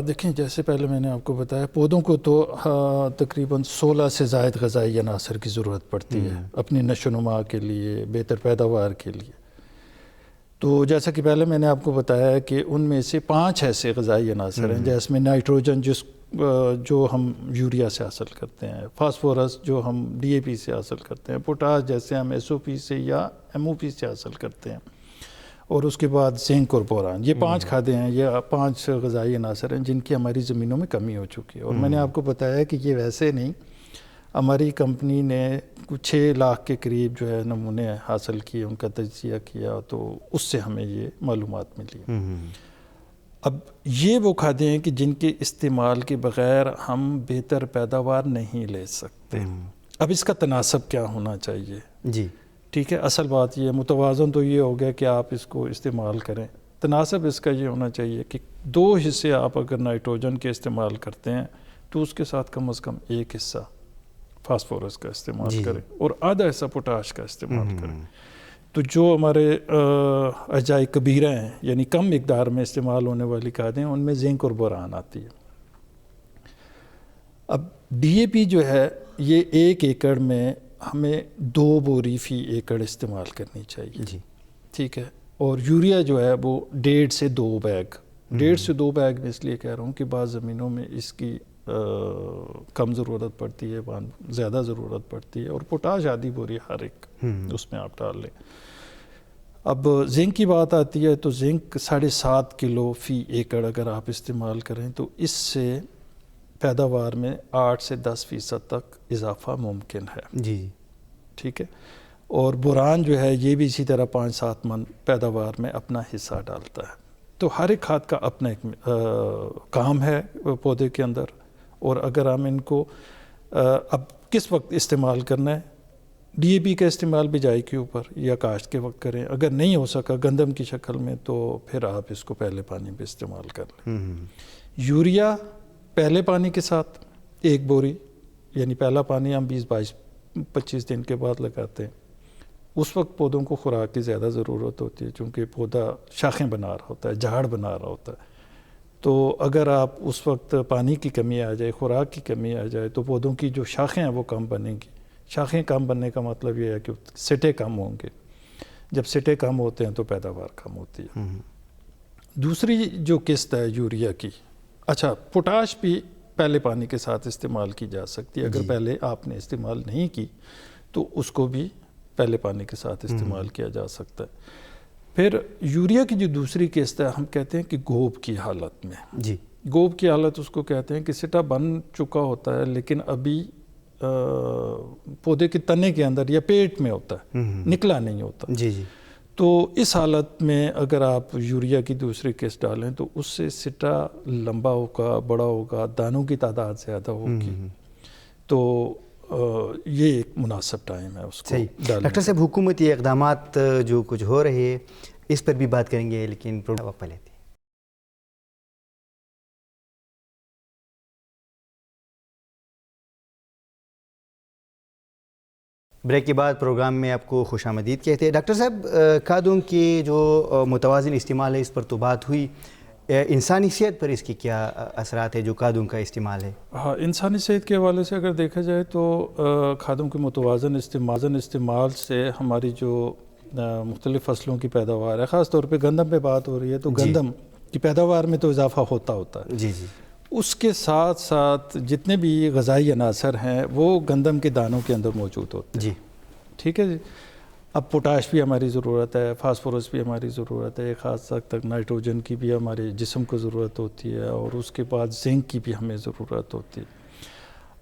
S2: دیکھیں, جیسے پہلے میں نے آپ کو بتایا پودوں کو تو تقریباً 16 سے زائد غذائی عناصر کی ضرورت پڑتی ہے اپنی نشو و نما کے لیے, بہتر پیداوار کے لیے. تو جیسا کہ پہلے میں نے آپ کو بتایا ہے کہ ان میں سے 5 ایسے غذائی عناصر ہیں, جیسے میں نائٹروجن جو ہم یوریا سے حاصل کرتے ہیں, فاسفورس جو ہم ڈی اے پی سے حاصل کرتے ہیں, پوٹاش جیسے ہم ایس او پی سے یا ایم او پی سے حاصل کرتے ہیں, اور اس کے بعد زنک اور بوران. یہ 5 کھادیں ہیں, یہ 5 غذائی عناصر ہیں جن کی ہماری زمینوں میں کمی ہو چکی ہے. اور میں نے آپ کو بتایا کہ یہ ویسے نہیں, ہماری کمپنی نے 6 لاکھ کے قریب جو ہے نمونے حاصل کیے, ان کا تجزیہ کیا, تو اس سے ہمیں یہ معلومات ملی. اب یہ وہ کھادیں ہیں کہ جن کے استعمال کے بغیر ہم بہتر پیداوار نہیں لے سکتے. اب اس کا تناسب کیا ہونا چاہیے؟
S1: جی
S2: ٹھیک ہے, اصل بات یہ متوازن تو یہ ہو گیا کہ آپ اس کو استعمال کریں. تناسب اس کا یہ ہونا چاہیے کہ 2 حصے آپ اگر نائٹروجن کے استعمال کرتے ہیں تو اس کے ساتھ کم از کم 1 حصہ فاسفورس کا استعمال کریں اور آدھا حصہ پوٹاش کا استعمال کریں. تو جو ہمارے اجزائے کبیرہ ہیں, یعنی کم مقدار میں استعمال ہونے والی کھادیں, ان میں زنک اور بوران آتی ہے. اب ڈی اے پی جو ہے یہ 1 ایکڑ میں ہمیں 2 بوری فی ایکڑ استعمال کرنی چاہیے.
S1: جی
S2: ٹھیک ہے, اور یوریا جو ہے وہ 1.5 سے 2 بیگ. 1.5 سے 2 بیگ میں اس لیے کہہ رہا ہوں کہ بعض زمینوں میں اس کی کم ضرورت پڑتی ہے, زیادہ ضرورت پڑتی ہے, اور پوٹاش آدھی بوری ہر ایک اس میں آپ ڈال لیں. اب زنک کی بات آتی ہے تو زنک 7.5 کلو فی ایکڑ اگر آپ استعمال کریں تو اس سے پیداوار میں 8 سے 10% تک اضافہ ممکن ہے.
S1: جی
S2: ٹھیک ہے, اور بوران جو ہے یہ بھی اسی طرح 5-7 من پیداوار میں اپنا حصہ ڈالتا ہے. تو ہر ایک کھاد کا اپنا ایک کام ہے پودے کے اندر, اور اگر ہم ان کو اب کس وقت استعمال کرنا ہے, ڈی اے پی کا استعمال بجائی کے اوپر یا کاشت کے وقت کریں. اگر نہیں ہو سکا گندم کی شکل میں تو پھر آپ اس کو پہلے پانی پہ استعمال کر لیں. یوریا پہلے پانی کے ساتھ 1 بوری, یعنی پہلا پانی ہم 20-22-25 دن کے بعد لگاتے ہیں. اس وقت پودوں کو خوراک کی زیادہ ضرورت ہوتی ہے چونکہ پودا شاخیں بنا رہا ہوتا ہے, جھاڑ بنا رہا ہوتا ہے. تو اگر آپ اس وقت پانی کی کمی آ جائے, خوراک کی کمی آ جائے, تو پودوں کی جو شاخیں ہیں وہ کم بنیں گی. شاخیں کم بننے کا مطلب یہ ہے کہ سٹے کم ہوں گے. جب سٹے کم ہوتے ہیں تو پیداوار کم ہوتی ہے. دوسری جو قسط ہے یوریا کی, اچھا پوٹاش بھی پہلے پانی کے ساتھ استعمال کی جا سکتی ہے. اگر پہلے آپ نے استعمال نہیں کی تو اس کو بھی پہلے پانی کے ساتھ استعمال کیا جا سکتا ہے۔ پھر یوریا کی جو دوسری قسط ہے ہم کہتے ہیں کہ گوب کی حالت میں،
S1: جی
S2: گوب کی حالت اس کو کہتے ہیں کہ سٹا بن چکا ہوتا ہے لیکن ابھی پودے کے تنے کے اندر یا پیٹ میں ہوتا ہے، نکلا نہیں ہوتا۔
S1: جی جی
S2: تو اس حالت میں اگر آپ یوریا کی دوسری قسط ڈالیں تو اس سے سٹا لمبا ہوگا، بڑا ہوگا، دانوں کی تعداد زیادہ ہوگی، تو یہ ایک مناسب ٹائم ہے اس کو ڈالنے۔
S1: ڈاکٹر صاحب حکومتی اقدامات جو کچھ ہو رہے ہیں اس پر بھی بات کریں گے، لیکن وقت پہ لیتے ہیں۔ بریک کے بعد پروگرام میں آپ کو خوش آمدید کہتے ہیں۔ ڈاکٹر صاحب کھادوں کے جو متوازن استعمال ہے اس پر تو بات ہوئی، انسانی صحت پر اس کی کیا اثرات ہے جو کھادوں کا استعمال ہے؟
S2: ہاں، انسانی صحت کے حوالے سے اگر دیکھا جائے تو کھادوں کے متوازن استعمال سے ہماری جو مختلف فصلوں کی پیداوار ہے، خاص طور پہ گندم پہ بات ہو رہی ہے تو گندم کی پیداوار میں تو اضافہ ہوتا ہے۔
S1: جی جی۔
S2: اس کے ساتھ ساتھ جتنے بھی غذائی عناصر ہیں وہ گندم کے دانوں کے اندر موجود ہوتے ہیں۔
S1: جی
S2: ٹھیک ہے جی۔ اب پوٹاش بھی ہماری ضرورت ہے، فاسفورس بھی ہماری ضرورت ہے، خاص حد تک نائٹروجن کی بھی ہمارے جسم کو ضرورت ہوتی ہے، اور اس کے بعد زنک کی بھی ہمیں ضرورت ہوتی ہے۔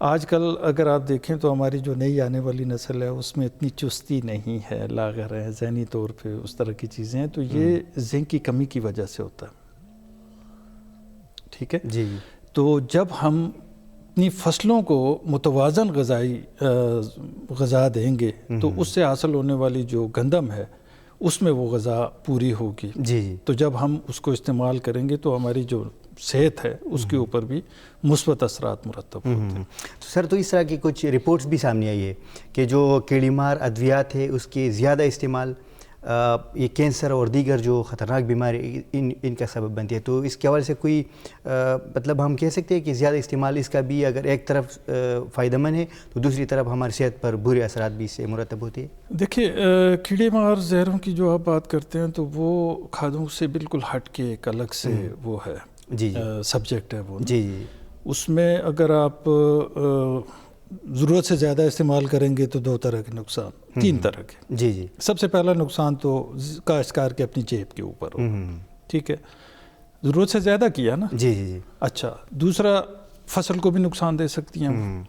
S2: آج کل اگر آپ دیکھیں تو ہماری جو نئی آنے والی نسل ہے اس میں اتنی چستی نہیں ہے، لاغر ہے، ذہنی طور پہ اس طرح کی چیزیں ہیں، تو یہ زنک کی کمی کی وجہ سے ہوتا ہے۔ ٹھیک ہے
S1: جی۔
S2: تو جب ہم اپنی فصلوں کو متوازن غذا دیں گے تو اس سے حاصل ہونے والی جو گندم ہے اس میں وہ غذا پوری ہوگی۔
S1: جی جی۔
S2: تو جب ہم اس کو استعمال کریں گے تو ہماری جو صحت ہے اس کے اوپر بھی مثبت اثرات مرتب ہوتے ہیں۔
S1: تو سر، تو اس طرح کی کچھ رپورٹس بھی سامنے آئی ہے کہ جو کیڑی مار ادویات ہے اس کے زیادہ استعمال یہ کینسر اور دیگر جو خطرناک بیماری ان کا سبب بنتی ہے، تو اس کے حوالے سے کوئی مطلب ہم کہہ سکتے ہیں کہ زیادہ استعمال اس کا بھی اگر ایک طرف فائدہ مند ہے تو دوسری طرف ہماری صحت پر برے اثرات بھی اس سے مرتب ہوتے ہیں؟
S2: دیکھیے، کیڑے مار زہروں کی جو آپ بات کرتے ہیں تو وہ کھادوں سے بالکل ہٹ کے ایک الگ سے وہ ہے،
S1: جی
S2: سبجیکٹ ہے وہ۔
S1: جی جی۔ اس
S2: میں اگر آپ ضرورت سے زیادہ استعمال کریں گے تو دو طرح کے نقصان، تین طرح کے۔
S1: جی جی۔
S2: سب سے پہلا نقصان تو کاشتکار کے اپنی جیب کے اوپر ہو، ٹھیک ہے، ضرورت سے زیادہ کیا نا۔
S1: جی جی جی۔
S2: اچھا، دوسرا فصل کو بھی نقصان دے سکتی ہیں،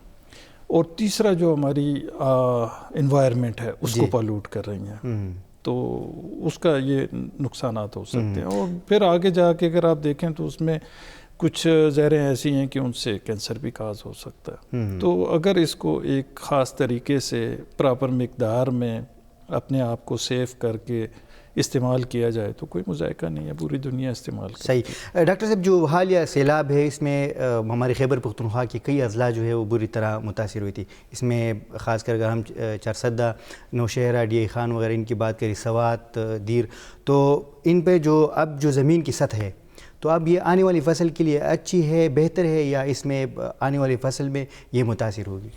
S2: اور تیسرا جو ہماری انوائرمنٹ ہے اس کو پالوٹ کر رہی ہیں، تو اس کا یہ نقصانات ہو سکتے ہیں۔ اور پھر آگے جا کے اگر آپ دیکھیں تو اس میں کچھ زہریں ایسی ہیں کہ ان سے کینسر بھی کاز ہو سکتا ہے۔ تو اگر اس کو ایک خاص طریقے سے پراپر مقدار میں اپنے آپ کو سیف کر کے استعمال کیا جائے تو کوئی مذائقہ نہیں ہے، پوری دنیا استعمال کرتی ہے۔
S1: صحیح۔ ڈاکٹر صاحب، جو حالیہ سیلاب ہے اس میں ہمارے خیبر پختونخوا کے کئی اضلاع جو ہے وہ بری طرح متاثر ہوئی تھی، اس میں خاص کر اگر ہم چارسدہ، نوشہرہ، ڈی خان وغیرہ ان کی بات کریں، سوات، دیر، تو ان پہ جو زمین کی سطح ہے تو اب یہ آنے والی فصل کے لیے اچھی ہے، بہتر ہے، یا اس میں آنے والی فصل میں یہ متاثر ہوگی؟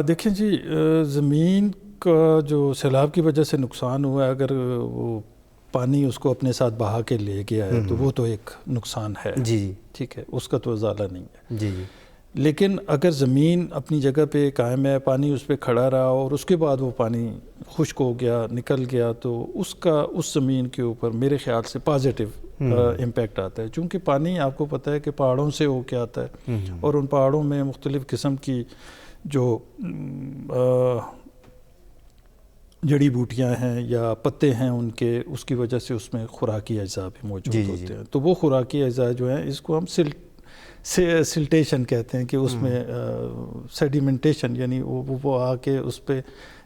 S2: دیکھیں جی، زمین کا جو سیلاب کی وجہ سے نقصان ہوا ہے، اگر وہ پانی اس کو اپنے ساتھ بہا کے لے گیا ہے تو وہ تو ایک نقصان ہے،
S1: جی جی،
S2: ٹھیک ہے، اس کا تو ازالہ نہیں ہے۔
S1: جی جی۔
S2: لیکن اگر زمین اپنی جگہ پہ قائم ہے، پانی اس پہ کھڑا رہا اور اس کے بعد وہ پانی خشک ہو گیا، نکل گیا، تو اس زمین کے اوپر میرے خیال سے پازیٹیو امپیکٹ آتا ہے، چونکہ پانی آپ کو پتہ ہے کہ پہاڑوں سے ہو کے آتا ہے، اور ان پہاڑوں میں مختلف قسم کی جو جڑی بوٹیاں ہیں یا پتے ہیں ان کے، اس کی وجہ سے اس میں خوراکی اجزاء بھی موجود ہوتے ہیں، تو وہ خوراکی اجزاء جو ہیں اس کو ہم سلٹیشن کہتے ہیں، کہ اس میں سیڈیمنٹیشن، یعنی وہ آ کے اس پہ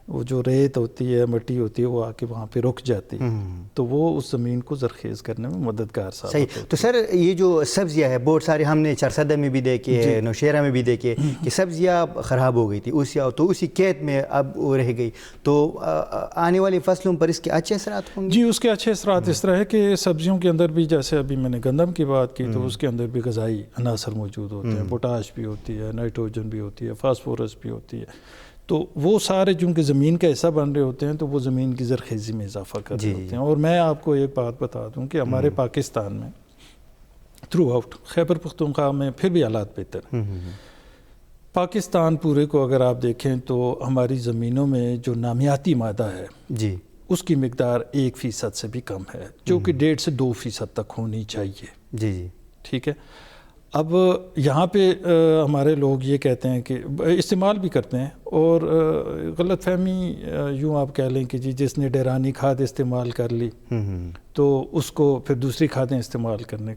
S2: وہ جو ریت ہوتی ہے، مٹی ہوتی ہے، وہ آ کے وہاں پہ رک جاتی ہے، تو وہ اس زمین کو زرخیز کرنے میں مددگار ثابت ہوتی ہے۔
S1: تو سر، یہ جو سبزیاں ہیں بہت سارے ہم نے چارسدہ میں بھی دیکھے، نوشہرہ میں بھی دیکھے کہ سبزیاں خراب ہو گئی تھی، تو اسی کھیت میں اب وہ رہ گئی، تو آنے والی فصلوں پر اس کے اچھے اثرات ہوں گے؟
S2: جی، اس کے اچھے اثرات اس طرح ہے کہ سبزیوں کے اندر بھی، جیسے ابھی میں نے گندم کی بات کی، تو اس کے اندر بھی غذائی عناصر موجود ہوتے ہیں، پوٹاش بھی ہوتی ہے، نائٹروجن بھی ہوتی ہے، فاسفورس بھی ہوتی ہے، تو وہ سارے چونکہ زمین کا حصہ بن رہے ہوتے ہیں تو وہ زمین کی زرخیزی میں اضافہ کر رہے ہوتے ہیں۔ اور میں آپ کو ایک بات بتا دوں کہ ہمارے پاکستان میں تھرو آؤٹ، خیبر پختونخوا میں پھر بھی حالات بہتر ہیں۔ پاکستان پورے کو اگر آپ دیکھیں تو ہماری زمینوں میں جو نامیاتی مادہ ہے
S1: جی
S2: اس کی مقدار 1% سے بھی کم ہے، جو کہ 1.5 سے 2% تک ہونی چاہیے.
S1: جی جی
S2: ٹھیک ہے. اب یہاں پہ ہمارے لوگ یہ کہتے ہیں کہ استعمال بھی کرتے ہیں، اور غلط فہمی یوں آپ کہہ لیں کہ جی جس نے ڈیرانی کھاد استعمال کر لی تو اس کو پھر دوسری کھادیں استعمال کرنے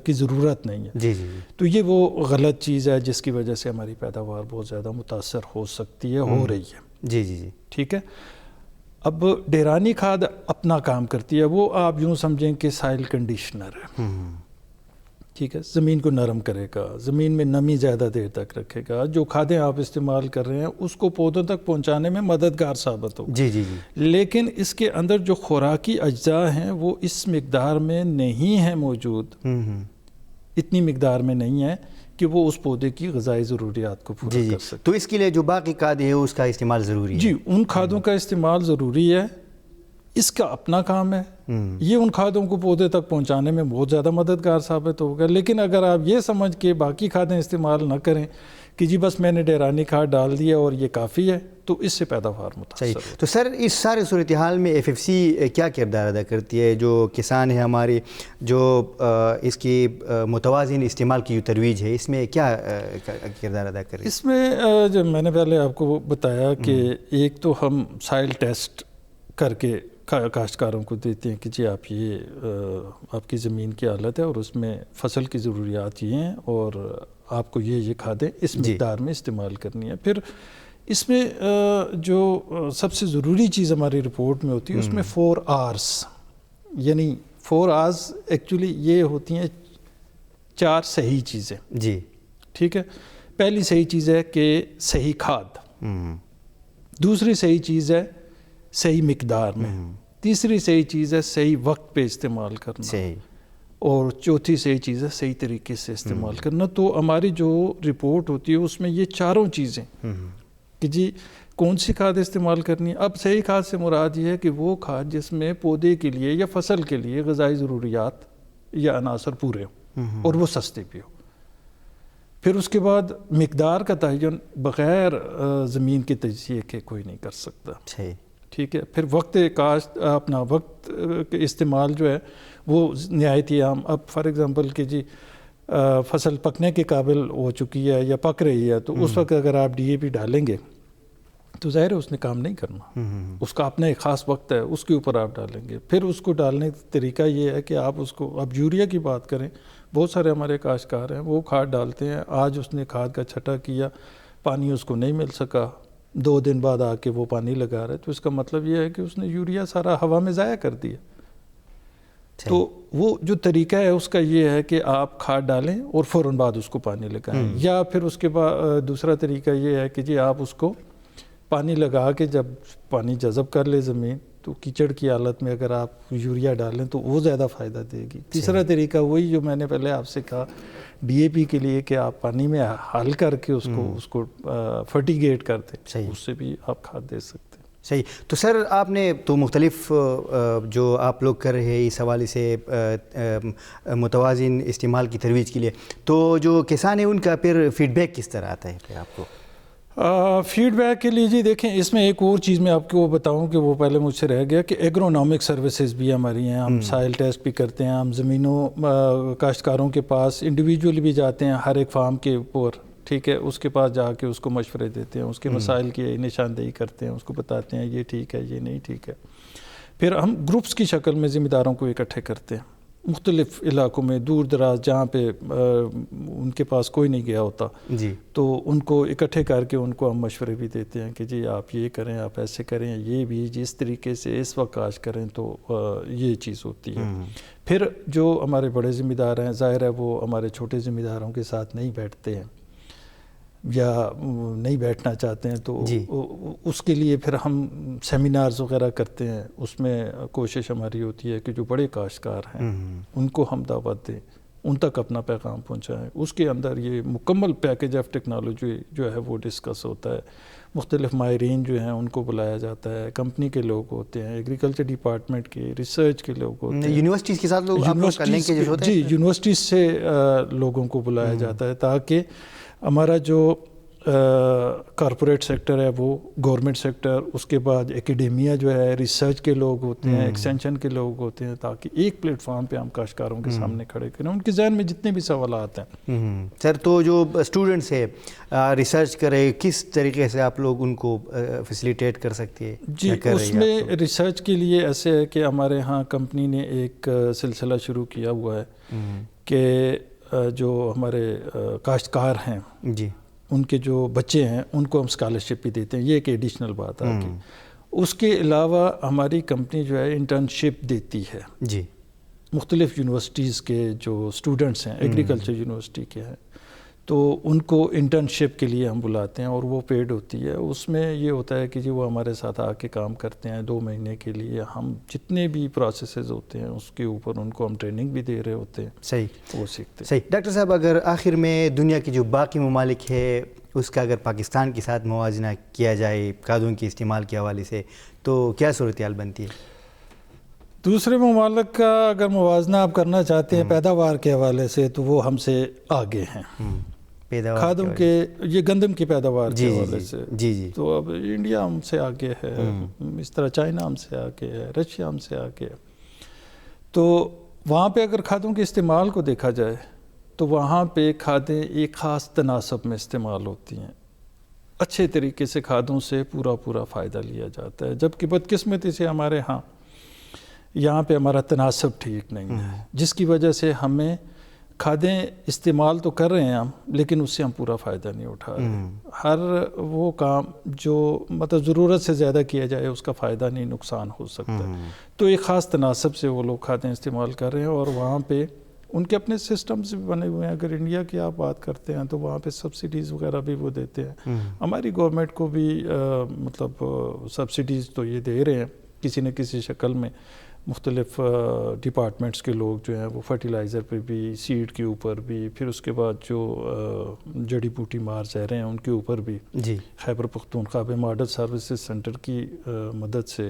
S2: کی ضرورت نہیں ہے.
S1: جی جی
S2: تو یہ وہ غلط چیز ہے جس کی وجہ سے ہماری پیداوار بہت زیادہ متاثر ہو سکتی ہے، ہو رہی ہے.
S1: جی جی جی
S2: ٹھیک ہے. اب ڈیرانی کھاد اپنا کام کرتی ہے، وہ آپ یوں سمجھیں کہ سائل کنڈیشنر ہے. ٹھیک ہے. زمین کو نرم کرے گا، زمین میں نمی زیادہ دیر تک رکھے گا. جو کھادیں آپ استعمال کر رہے ہیں اس کو پودوں تک پہنچانے میں مددگار ثابت ہوگا.
S1: جی جی جی
S2: لیکن اس کے اندر جو خوراکی اجزاء ہیں وہ اس مقدار میں نہیں ہیں موجود، اتنی مقدار میں نہیں ہے کہ وہ اس پودے کی غذائی ضروریات کو پورا کر سکے.
S1: تو اس کے لیے جو باقی کھادیں ہیں اس کا استعمال ضروری ہے.
S2: جی ان کھادوں کا استعمال ضروری ہے، اس کا اپنا کام ہے. یہ ان کھادوں کو پودے تک پہنچانے میں بہت زیادہ مددگار ثابت ہوگا. لیکن اگر آپ یہ سمجھ کے باقی کھادیں استعمال نہ کریں کہ جی بس میں نے ڈیرانی کھاد ڈال دیا اور یہ کافی ہے، تو اس سے پیداوار متاثر
S1: صحیح. تو سر اس سارے صورتحال میں ایف ایف سی کیا کردار ادا کرتی ہے؟ جو کسان ہیں ہمارے، جو اس کی متوازن استعمال کی ترویج ہے، اس میں کیا کردار ادا کر رہی ہے؟
S2: اس میں جب میں نے پہلے آپ کو بتایا کہ ایک تو ہم سائل ٹیسٹ کر کے کاشتکاروں کو دیتے ہیں کہ جی آپ یہ آپ کی زمین کی حالت ہے اور اس میں فصل کی ضروریات یہ ہیں اور آپ کو یہ کھادیں اس مقدار میں استعمال کرنی ہے. پھر اس میں جو سب سے ضروری چیز ہماری رپورٹ میں ہوتی ہے اس میں 4 R's، یعنی 4 R's ایکچولی یہ ہوتی ہیں 4 صحیح چیزیں.
S1: جی
S2: ٹھیک ہے. پہلی صحیح چیز ہے کہ صحیح کھاد، دوسری صحیح چیز ہے صحیح مقدار میں، تیسری صحیح چیز ہے صحیح وقت پہ استعمال کرنا،
S1: صحیح،
S2: اور چوتھی صحیح چیز ہے صحیح طریقے سے استعمال کرنا. تو ہماری جو رپورٹ ہوتی ہے اس میں یہ چاروں چیزیں کہ جی کون سی کھاد استعمال کرنی ہے. اب صحیح کھاد سے مراد یہ ہے کہ وہ کھاد جس میں پودے کے لیے یا فصل کے لیے غذائی ضروریات یا عناصر پورے ہوں اور وہ سستے بھی ہو. پھر اس کے بعد مقدار کا تعین بغیر زمین کے تجزیے کے کوئی نہیں کر سکتا.
S1: صحیح.
S2: ٹھیک ہے. پھر وقت کاشت، اپنا وقت کے استعمال جو ہے وہ نہایت ہی عام. اب فار ایگزامپل کہ جی فصل پکنے کے قابل ہو چکی ہے یا پک رہی ہے، تو اس وقت اگر آپ ڈی اے پی ڈالیں گے تو ظاہر ہے اس نے کام نہیں کرنا. اس کا اپنا ایک خاص وقت ہے، اس کے اوپر آپ ڈالیں گے. پھر اس کو ڈالنے کا طریقہ یہ ہے کہ آپ اس کو، اب یوریا کی بات کریں، بہت سارے ہمارے کاشتکار ہیں وہ کھاد ڈالتے ہیں، آج اس نے کھاد کا چھٹا کیا، پانی اس کو نہیں مل سکا، 2 دن بعد آ کے وہ پانی لگا رہا ہے، تو اس کا مطلب یہ ہے کہ اس نے یوریا سارا ہوا میں ضائع کر دیا. تو وہ جو طریقہ ہے اس کا یہ ہے کہ آپ کھاد ڈالیں اور فوراً بعد اس کو پانی لگائیں. یا پھر اس کے بعد دوسرا طریقہ یہ ہے کہ جی آپ اس کو پانی لگا کے جب پانی جذب کر لے زمین، تو کیچڑ کی حالت میں اگر آپ یوریا ڈالیں تو وہ زیادہ فائدہ دے گی. تیسرا طریقہ وہی جو میں نے پہلے آپ سے کہا ڈی اے پی کے لیے کہ آپ پانی میں حل کر کے اس کو فرٹیگیٹ کر دیں، اس سے بھی آپ کھاد دے سکتے ہیں.
S1: صحیح. تو سر آپ نے تو مختلف جو آپ لوگ کر رہے ہیں اس حوالے سے متوازن استعمال کی ترویج کے لیے، تو جو کسان ہیں ان کا پھر فیڈ بیک کس طرح آتا ہے پھر آپ کو؟
S2: فیڈ بیک کے لیے جی دیکھیں، اس میں ایک اور چیز میں آپ کو بتاؤں کہ وہ پہلے مجھ سے رہ گیا کہ ایگرونامک سروسز بھی ہماری ہیں. ہم سائل ٹیسٹ بھی کرتے ہیں، ہم زمینوں کاشتکاروں کے پاس انڈیویجول بھی جاتے ہیں ہر ایک فارم کے اوپر. ٹھیک ہے. اس کے پاس جا کے اس کو مشورے دیتے ہیں، اس کے مسائل کی نشاندہی کرتے ہیں، اس کو بتاتے ہیں یہ ٹھیک ہے یہ نہیں ٹھیک ہے. پھر ہم گروپس کی شکل میں ذمہ داروں کو اکٹھے کرتے ہیں مختلف علاقوں میں، دور دراز جہاں پہ ان کے پاس کوئی نہیں گیا ہوتا،
S1: جی،
S2: تو ان کو اکٹھے کر کے ان کو ہم مشورے بھی دیتے ہیں کہ جی آپ یہ کریں، آپ ایسے کریں، یہ بھی جس طریقے سے اس وقت کاشت کریں تو یہ چیز ہوتی ہے. پھر جو ہمارے بڑے ذمہ دار ہیں، ظاہر ہے وہ ہمارے چھوٹے ذمہ داروں کے ساتھ نہیں بیٹھتے ہیں یا نہیں بیٹھنا چاہتے ہیں، تو اس کے لیے پھر ہم سیمینارز وغیرہ کرتے ہیں. اس میں کوشش ہماری ہوتی ہے کہ جو بڑے کاشتکار ہیں ان کو ہم دعوت دیں، ان تک اپنا پیغام پہنچائیں. اس کے اندر یہ مکمل پیکیج آف ٹیکنالوجی جو ہے وہ ڈسکس ہوتا ہے. مختلف ماہرین جو ہیں ان کو بلایا جاتا ہے، کمپنی کے لوگ ہوتے ہیں، ایگریکلچر ڈپارٹمنٹ کے، ریسرچ کے لوگ ہوتے ہیں،
S1: یونیورسٹیز کے ساتھ
S2: جی یونیورسٹیز سے لوگوں کو بلایا جاتا ہے تاکہ ہمارا جو کارپوریٹ سیکٹر ہے وہ، گورنمنٹ سیکٹر، اس کے بعد اکیڈیمیا جو ہے، ریسرچ کے لوگ ہوتے ہیں، ایکسٹینشن کے لوگ ہوتے ہیں، تاکہ ایک پلیٹ فارم پہ ہم کاشتکاروں کے سامنے کھڑے کریں ان کے ذہن میں جتنے بھی سوالات ہیں۔
S1: سر تو جو اسٹوڈنٹس ہے ریسرچ کرے، کس طریقے سے آپ لوگ ان کو فیسیلیٹیٹ کر سکتے ہیں؟
S2: جی اس میں ریسرچ کے لیے ایسے ہے کہ ہمارے ہاں کمپنی نے ایک سلسلہ شروع کیا ہوا ہے کہ جو ہمارے کاشتکار ہیں
S1: جی
S2: ان کے جو بچے ہیں ان کو ہم اسکالرشپ بھی دیتے ہیں، یہ ایک ایڈیشنل بات ہے کہ اس کے علاوہ ہماری کمپنی جو ہے انٹرنشپ دیتی ہے
S1: جی
S2: مختلف یونیورسٹیز کے جو اسٹوڈنٹس ہیں، ایگریکلچر یونیورسٹی کے ہیں، تو ان کو انٹرنشپ کے لیے ہم بلاتے ہیں اور وہ پیڈ ہوتی ہے۔ اس میں یہ ہوتا ہے کہ جی وہ ہمارے ساتھ آ کے کام کرتے ہیں 2 مہینے کے لیے، ہم جتنے بھی پروسیسز ہوتے ہیں اس کے اوپر ان کو ہم ٹریننگ بھی دے رہے ہوتے ہیں،
S1: صحیح
S2: وہ سیکھتے ہیں۔
S1: صحیح۔ ڈاکٹر صاحب اگر آخر میں دنیا کی جو باقی ممالک ہے اس کا اگر پاکستان کے ساتھ موازنہ کیا جائے کھادوں کے استعمال کے حوالے سے تو کیا صورتحال بنتی ہے؟
S2: دوسرے ممالک کا اگر موازنہ آپ کرنا چاہتے ہیں پیداوار کے حوالے سے تو وہ ہم سے آگے ہیں کھادوں کے، یہ گندم کی پیداوار کے حوالے سے
S1: جی
S2: تو اب انڈیا ہم سے آگے ہے، اس طرح چائنا ہم سے آگے ہے، رشیا ہم سے آگے ہے۔ تو وہاں پہ اگر کھادوں کے استعمال کو دیکھا جائے تو وہاں پہ کھادیں ایک خاص تناسب میں استعمال ہوتی ہیں، اچھے طریقے سے کھادوں سے پورا فائدہ لیا جاتا ہے، جبکہ بدقسمتی سے ہمارے ہاں یہاں پہ ہمارا تناسب ٹھیک نہیں ہے، جس کی وجہ سے ہمیں کھادیں استعمال تو کر رہے ہیں ہم لیکن اس سے ہم پورا فائدہ نہیں اٹھا رہے۔ ہر وہ کام جو مطلب ضرورت سے زیادہ کیا جائے اس کا فائدہ نہیں، نقصان ہو سکتا ہے، تو ایک خاص تناسب سے وہ لوگ کھادیں استعمال کر رہے ہیں اور وہاں پہ ان کے اپنے سسٹمز بھی بنے ہوئے ہیں۔ اگر انڈیا کی آپ بات کرتے ہیں تو وہاں پہ سبسڈیز وغیرہ بھی وہ دیتے ہیں، ہماری گورنمنٹ کو بھی مطلب سبسڈیز تو یہ دے رہے ہیں کسی نہ کسی شکل میں، مختلف ڈپارٹمنٹس کے لوگ جو ہیں وہ فرٹیلائزر پہ بھی، سیڈ کے اوپر بھی، پھر اس کے بعد جو جڑی بوٹی مار زہریں ہیں ان کے اوپر بھی
S1: جی
S2: خیبر پختونخوا میں ماڈل سروسز سینٹر کی مدد سے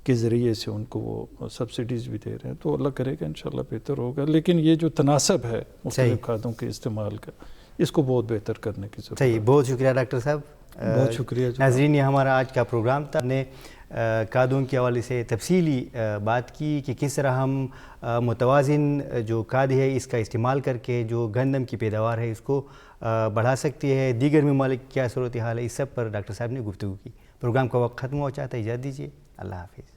S2: کے ذریعے سے ان کو وہ سبسڈیز بھی دے رہے ہیں، تو اللہ کرے گا انشاءاللہ بہتر ہوگا۔ لیکن یہ جو تناسب ہے مختلف کھادوں کے استعمال کا، اس کو بہت بہتر کرنے کی ضرورت ہے۔
S1: صحیح، بہت شکریہ ڈاکٹر صاحب،
S2: بہت شکریہ۔
S1: ناظرین یہ ہمارا آج کا پروگرام تھا، ہم نے کھادوں کے حوالے سے تفصیلی بات کی کہ کس طرح ہم متوازن جو کھاد ہے اس کا استعمال کر کے جو گندم کی پیداوار ہے اس کو بڑھا سکتی ہے، دیگر ممالک کیا صورتحال ہے، اس سب پر ڈاکٹر صاحب نے گفتگو کی۔ پروگرام کا وقت ختم ہوا، چاہتا ہے اجازت دیجیے، اللہ حافظ۔